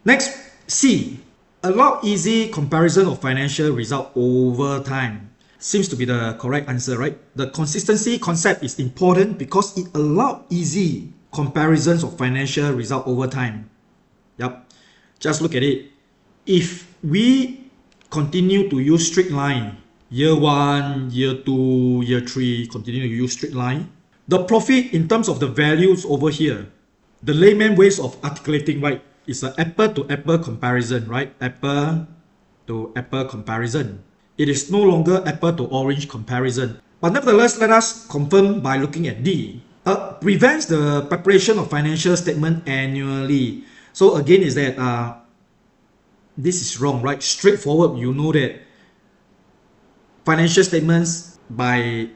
Next, C. Allow easy comparison of financial result over time. Seems to be the correct answer, right? The consistency concept is important because it allows easy comparisons of financial result over time. Yep. Just look at it. If we continue to use straight line, year 1, year 2, year 3, continue to use straight line, the profit in terms of the values over here, the layman ways of articulating, right, is an apple to apple comparison, right? Apple to apple comparison. It is no longer apple to orange comparison. But nevertheless, let us confirm by looking at D. Prevents the preparation of financial statement annually. So again is that this is wrong, right? Straightforward, you know that financial statements by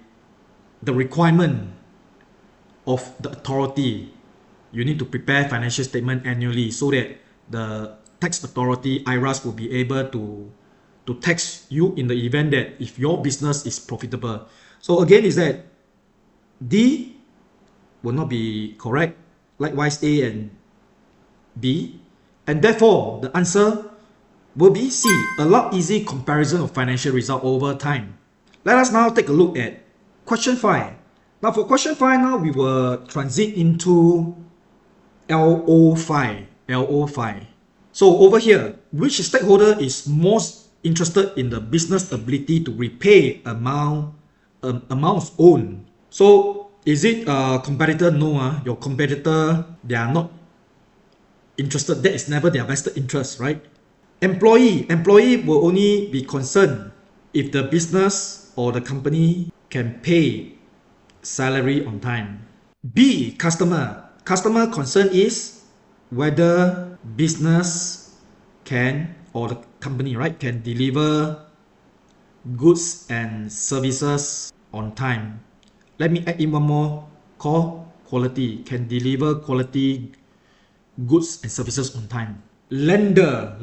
the requirement of the authority, you need to prepare financial statement annually so that the tax authority, IRAS, will be able to tax you in the event that if your business is profitable. So again is that D will not be correct, likewise A and B, and therefore the answer will be C. Allow easy comparison of financial result over time. Let us now take a look at question 5. Now for question 5, now we will transit into LO5. LO5. So over here, which stakeholder is most interested in the business ability to repay amounts owed? So is it a competitor? No, your competitor, they are not interested. That is never their vested interest, right? Employee will only be concerned if the business or the company can pay salary on time. B, customer concern is whether business can, or the company, right, can deliver goods and services on time. Let me add in one more, quality, can deliver quality goods and services on time. Lender,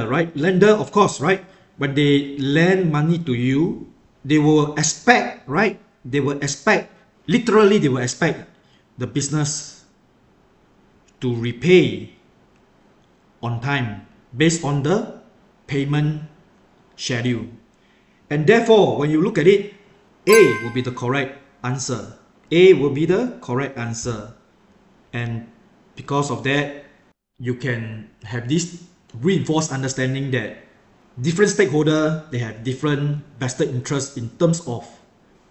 right? Lender, of course, right? When they lend money to you, they will expect, right? They will expect, literally they will expect the business to repay on time based on the payment schedule. And therefore, when you look at it, A will be the correct answer. A will be the correct answer. And because of that, you can have this reinforced understanding that different stakeholders, they have different vested interests in terms of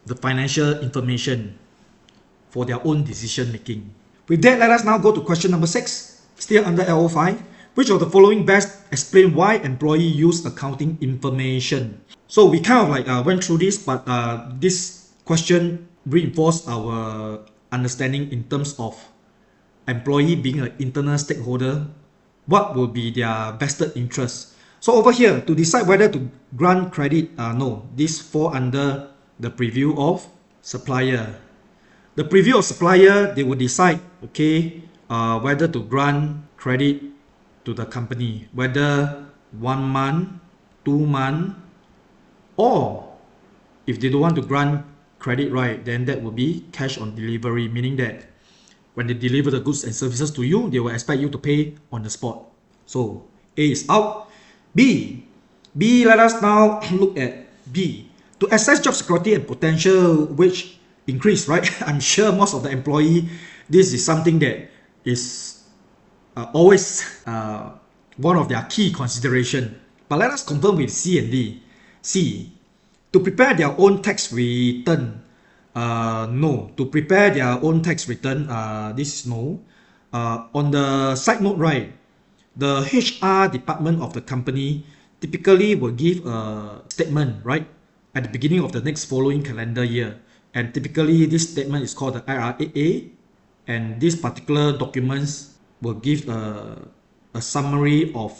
the financial information for their own decision making. With that, let us now go to question number 6, still under LO5. Which of the following best explain why employee use accounting information? So we kind of like went through this, but this question reinforced our understanding in terms of employee being an internal stakeholder. What will be their vested interest? So over here, to decide whether to grant credit, no, this fall under the preview of supplier. The preview of supplier, they will decide, okay, whether to grant credit to the company, whether 1 month, 2 months, or if they don't want to grant credit, right, then that will be cash on delivery, meaning that when they deliver the goods and services to you, they will expect you to pay on the spot. So A is out. B, let us now look at B. To assess job security and potential wage increase, right? I'm sure most of the employee, this is something that is always one of their key consideration. But let us confirm with C and D. C, to prepare their own tax return. No. To prepare their own tax return, this is no. On the side note, right, the HR department of the company typically will give a statement, right, at the beginning of the next following calendar year. And typically this statement is called the IRAA, and these particular documents will give a summary of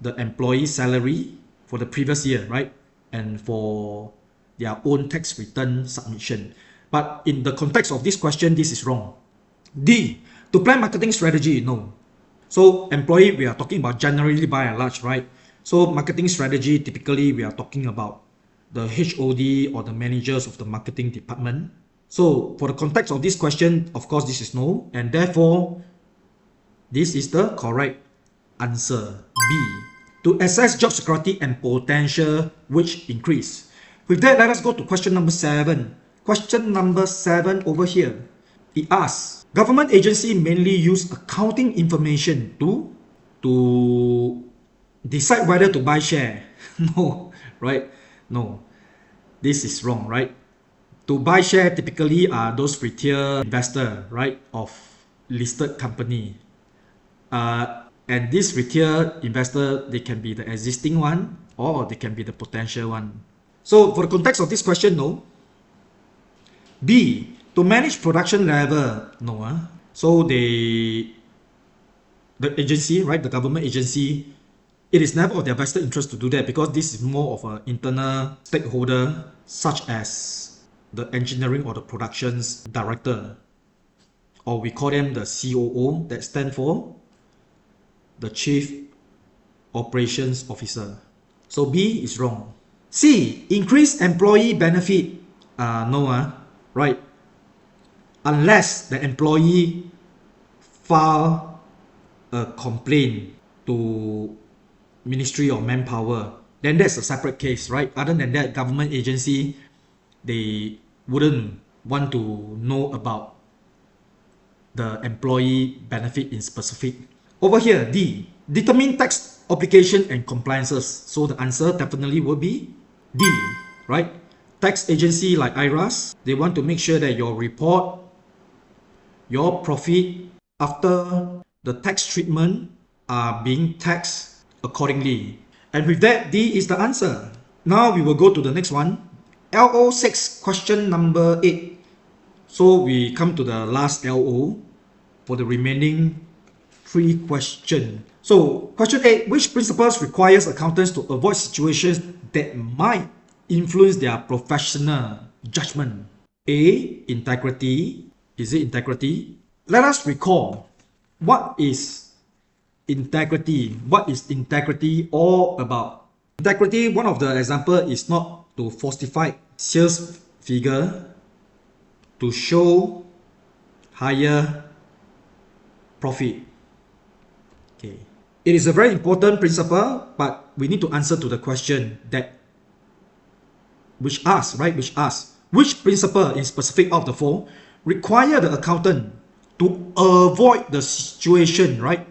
the employee salary for the previous year, right, and for their own tax return submission. But in the context of this question, this is wrong. D, to plan marketing strategy, no. So employee, we are talking about generally by and large, right? So marketing strategy, typically we are talking about the HOD or the managers of the marketing department. So for the context of this question, of course, this is no, and therefore this is the correct answer, B. To assess job security and potential wage increase. With that, let us go to question number 7. Question number 7 over here. It asks, government agency mainly use accounting information to decide whether to buy share. No, right? No, this is wrong, right? To buy share typically are those retail investor, right, of listed company. And this retail investor, they can be the existing one or they can be the potential one. So for the context of this question, no. B, to manage production level, no. So the agency, right, the government agency, it is never of their vested interest to do that because this is more of an internal stakeholder such as the engineering or the productions director, or we call them the COO, that stand for the Chief Operations Officer. So B is wrong. C, increase employee benefit. No, right? Unless the employee file a complaint to Ministry of Manpower, then that's a separate case, right? Other than that, government agency, they wouldn't want to know about the employee benefit in specific. Over here, D, determine tax obligation and compliances. So the answer definitely will be D, right? Tax agency like IRAS, they want to make sure that your report, your profit after the tax treatment are being taxed accordingly. And with that, D is the answer. Now we will go to the next one. LO6, question number 8. So we come to the last LO for the remaining 3 questions. So question 8, which principles requires accountants to avoid situations that might influence their professional judgment? A, integrity. Is it integrity? Let us recall, what is integrity? What is integrity all about? Integrity, one of the example is not to falsify sales figure to show higher profit. Okay. It is a very important principle, but we need to answer to the question that which principle in specific of the 4 require the accountant to avoid the situation, right,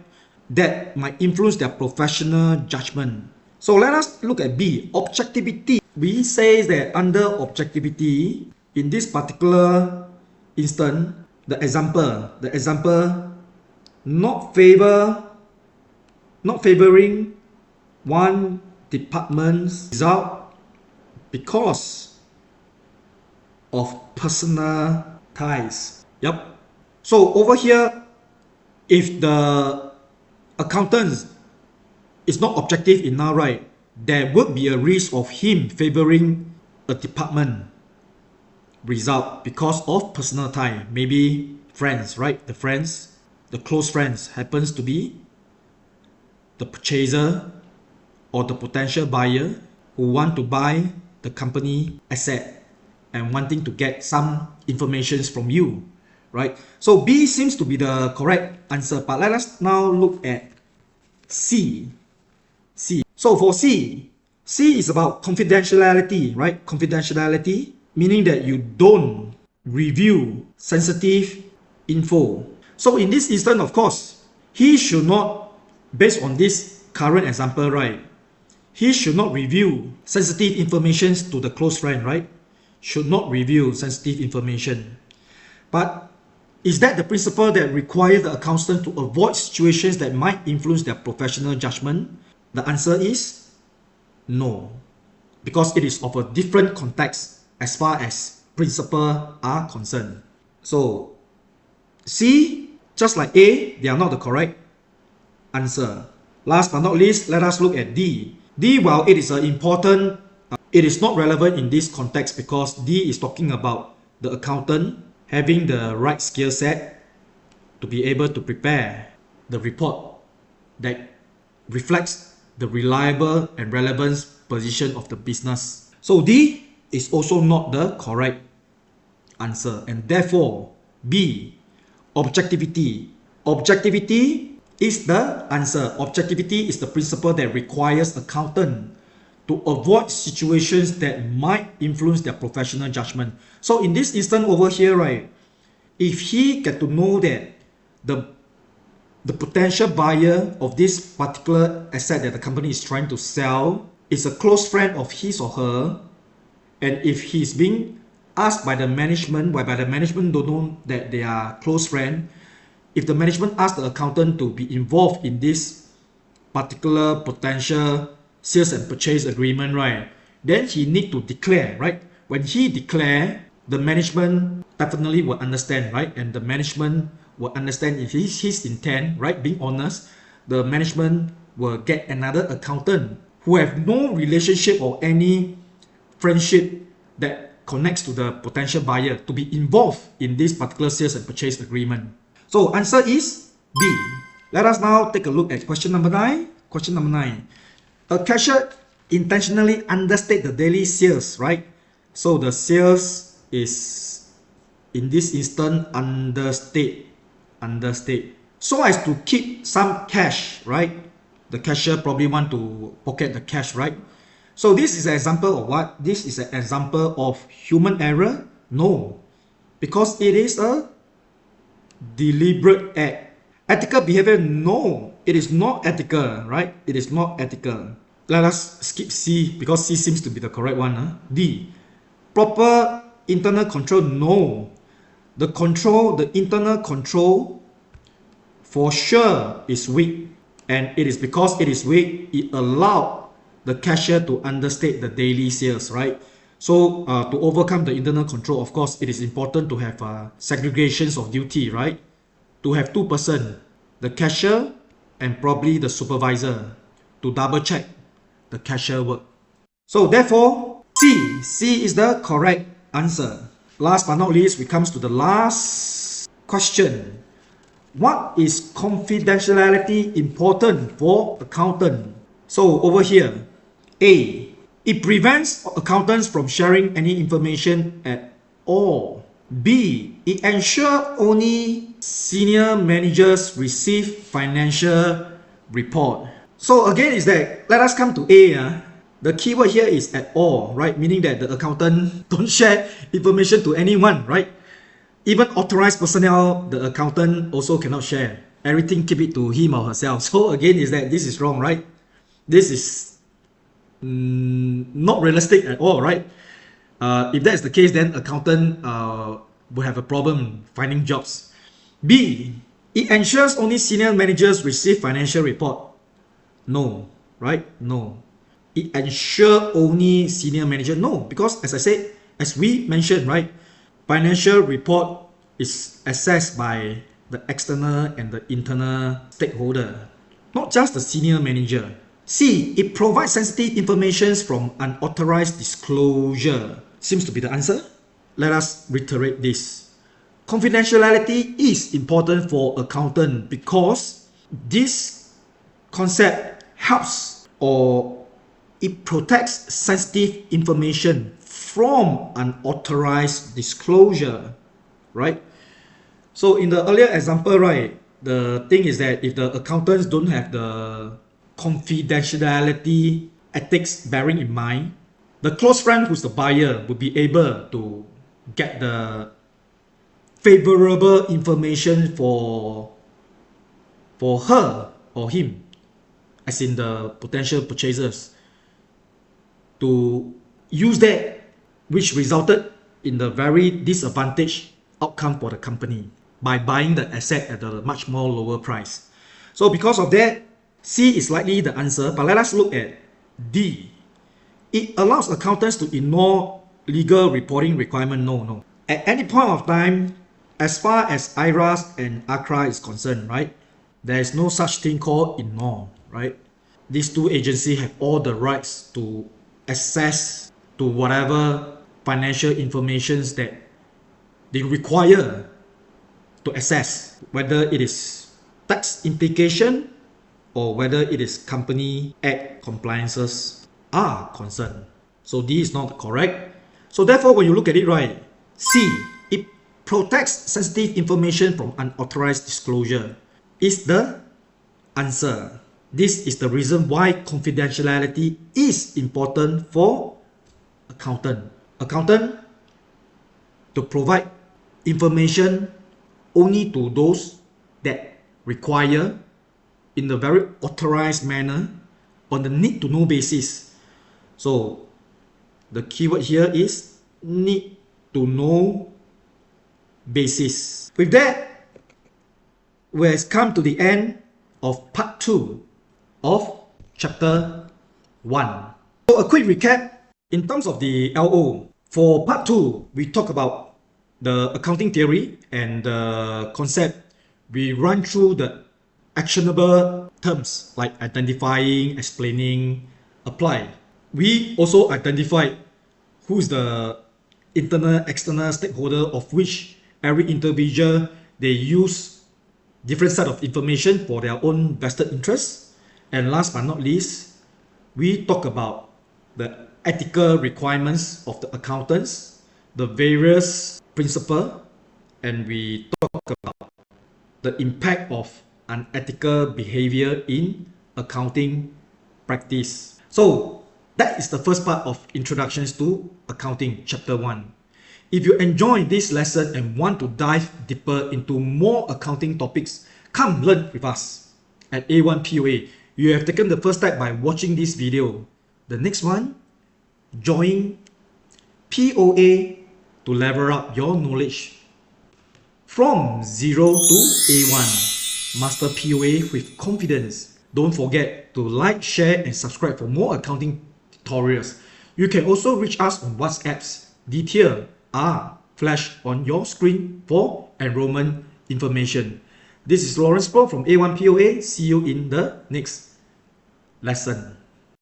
that might influence their professional judgment. So let us look at B, objectivity. We say that under objectivity, in this particular instance, the example not favoring one department's result because of personal ties. Yep. So over here, if the accountant is not objective enough, right, there would be a risk of him favoring a department result because of personal tie. Maybe friends, right? The close friends happens to be the purchaser or the potential buyer who want to buy the company asset and wanting to get some information from you, right? So B seems to be the correct answer, but let us now look at C. So for C is about confidentiality, right? Confidentiality, meaning that you don't review sensitive info. So in this instance, of course, he should not, based on this current example, right, he should not review sensitive information to the close friend, right? Should not review sensitive information. But is that the principle that requires the accountant to avoid situations that might influence their professional judgment? The answer is no, because it is of a different context as far as principles are concerned. So C, just like A, they are not the correct answer. Last but not least, let us look at D. D, while it is important, it is not relevant in this context because D is talking about the accountant having the right skill set to be able to prepare the report that reflects the reliable and relevant position of the business. So D is also not the correct answer, and therefore B, objectivity. Objectivity is the answer. Objectivity is the principle that requires accountant to avoid situations that might influence their professional judgment. So in this instance over here, right, if he get to know that the potential buyer of this particular asset that the company is trying to sell is a close friend of his or her, and if he's being asked by the management, whereby the management don't know that they are close friend, if the management asks the accountant to be involved in this particular potential sales and purchase agreement, right, then he need to declare, right? When he declare, the management definitely will understand, right? And the management will understand if his intent, right, being honest, the management will get another accountant who have no relationship or any friendship that connects to the potential buyer to be involved in this particular sales and purchase agreement. So answer is B. Let us now take a look at question number 9. Question number 9. A cashier intentionally understate the daily sales, right? So the sales is, in this instance, understate. So as to keep some cash, right? The cashier probably want to pocket the cash, right? So this is an example of what? This is an example of human error? No, because it is a deliberate act. Ethical behavior? No, it is not ethical, right? It is not ethical. Let us skip C because C seems to be the correct one. Huh? D, proper internal control? No, the internal control for sure is weak, and it is because it is weak, it allowed the cashier to understate the daily sales, right? So to overcome the internal control, of course, it is important to have segregations of duty, right? To have two persons, the cashier and probably the supervisor, to double check the cashier work. So therefore, C is the correct answer. Last but not least, we comes to the last question. What is confidentiality important for accountant? So over here, A, it prevents accountants from sharing any information at all. B, it ensures only senior managers receive financial report. So again is that, let us come to A. The keyword here is at all, right? Meaning that the accountant don't share information to anyone, right? Even authorized personnel, the accountant also cannot share. Everything keep it to him or herself. So again is that this is wrong, right? This is not realistic at all, right? If that is the case, then accountant will have a problem finding jobs. B, it ensures only senior managers receive financial report. No, right? No. It ensures only senior manager. No, because as I said, as we mentioned, right? Financial report is assessed by the external and the internal stakeholder, not just the senior manager. C, it provides sensitive information from unauthorized disclosure. Seems to be the answer. Let us reiterate this. Confidentiality is important for accountant because this concept helps or it protects sensitive information from unauthorized disclosure, right? So in the earlier example, right, the thing is that if the accountants don't have the confidentiality ethics bearing in mind, the close friend who's the buyer will be able to get the favorable information for her or him, as in the potential purchasers, to use that, which resulted in the very disadvantaged outcome for the company by buying the asset at a much more lower price. So because of that, C is likely the answer, but let us look at D. It allows accountants to ignore legal reporting requirement. No. At any point of time, as far as IRAS and ACRA is concerned, right, there is no such thing called ignore, right? These two agencies have all the rights to access to whatever financial information that they require to access, whether it is tax implication or whether it is Company Act compliances are concerned. So D is not correct. So therefore, when you look at it, right, C, it protects sensitive information from unauthorized disclosure is the answer. This is the reason why confidentiality is important for accountant. Accountant to provide information only to those that require in the very authorized manner on the need to know basis. So the keyword here is need to know basis. With that, we have come to the end of part 2 of chapter 1. So a quick recap in terms of the LO. For part 2, we talk about the accounting theory and the concept. We run through the actionable terms like identifying, explaining, apply. We also identified who's the internal, external stakeholder, of which every individual, they use different set of information for their own vested interests. And last but not least, we talk about the ethical requirements of the accountants, the various principles, and we talk about the impact of unethical behavior in accounting practice. So that is the first part of Introductions to Accounting, Chapter 1. If you enjoy this lesson and want to dive deeper into more accounting topics, come learn with us at A1 POA. You have taken the first step by watching this video. The next one, join POA to level up your knowledge from 0 to A1. Master POA with confidence. Don't forget to like, share, and subscribe for more accounting tutorials. You can also reach us on WhatsApps. Details are flashed on your screen for enrollment information. This is Lawrence Pro from A1 POA. See you in the next lesson.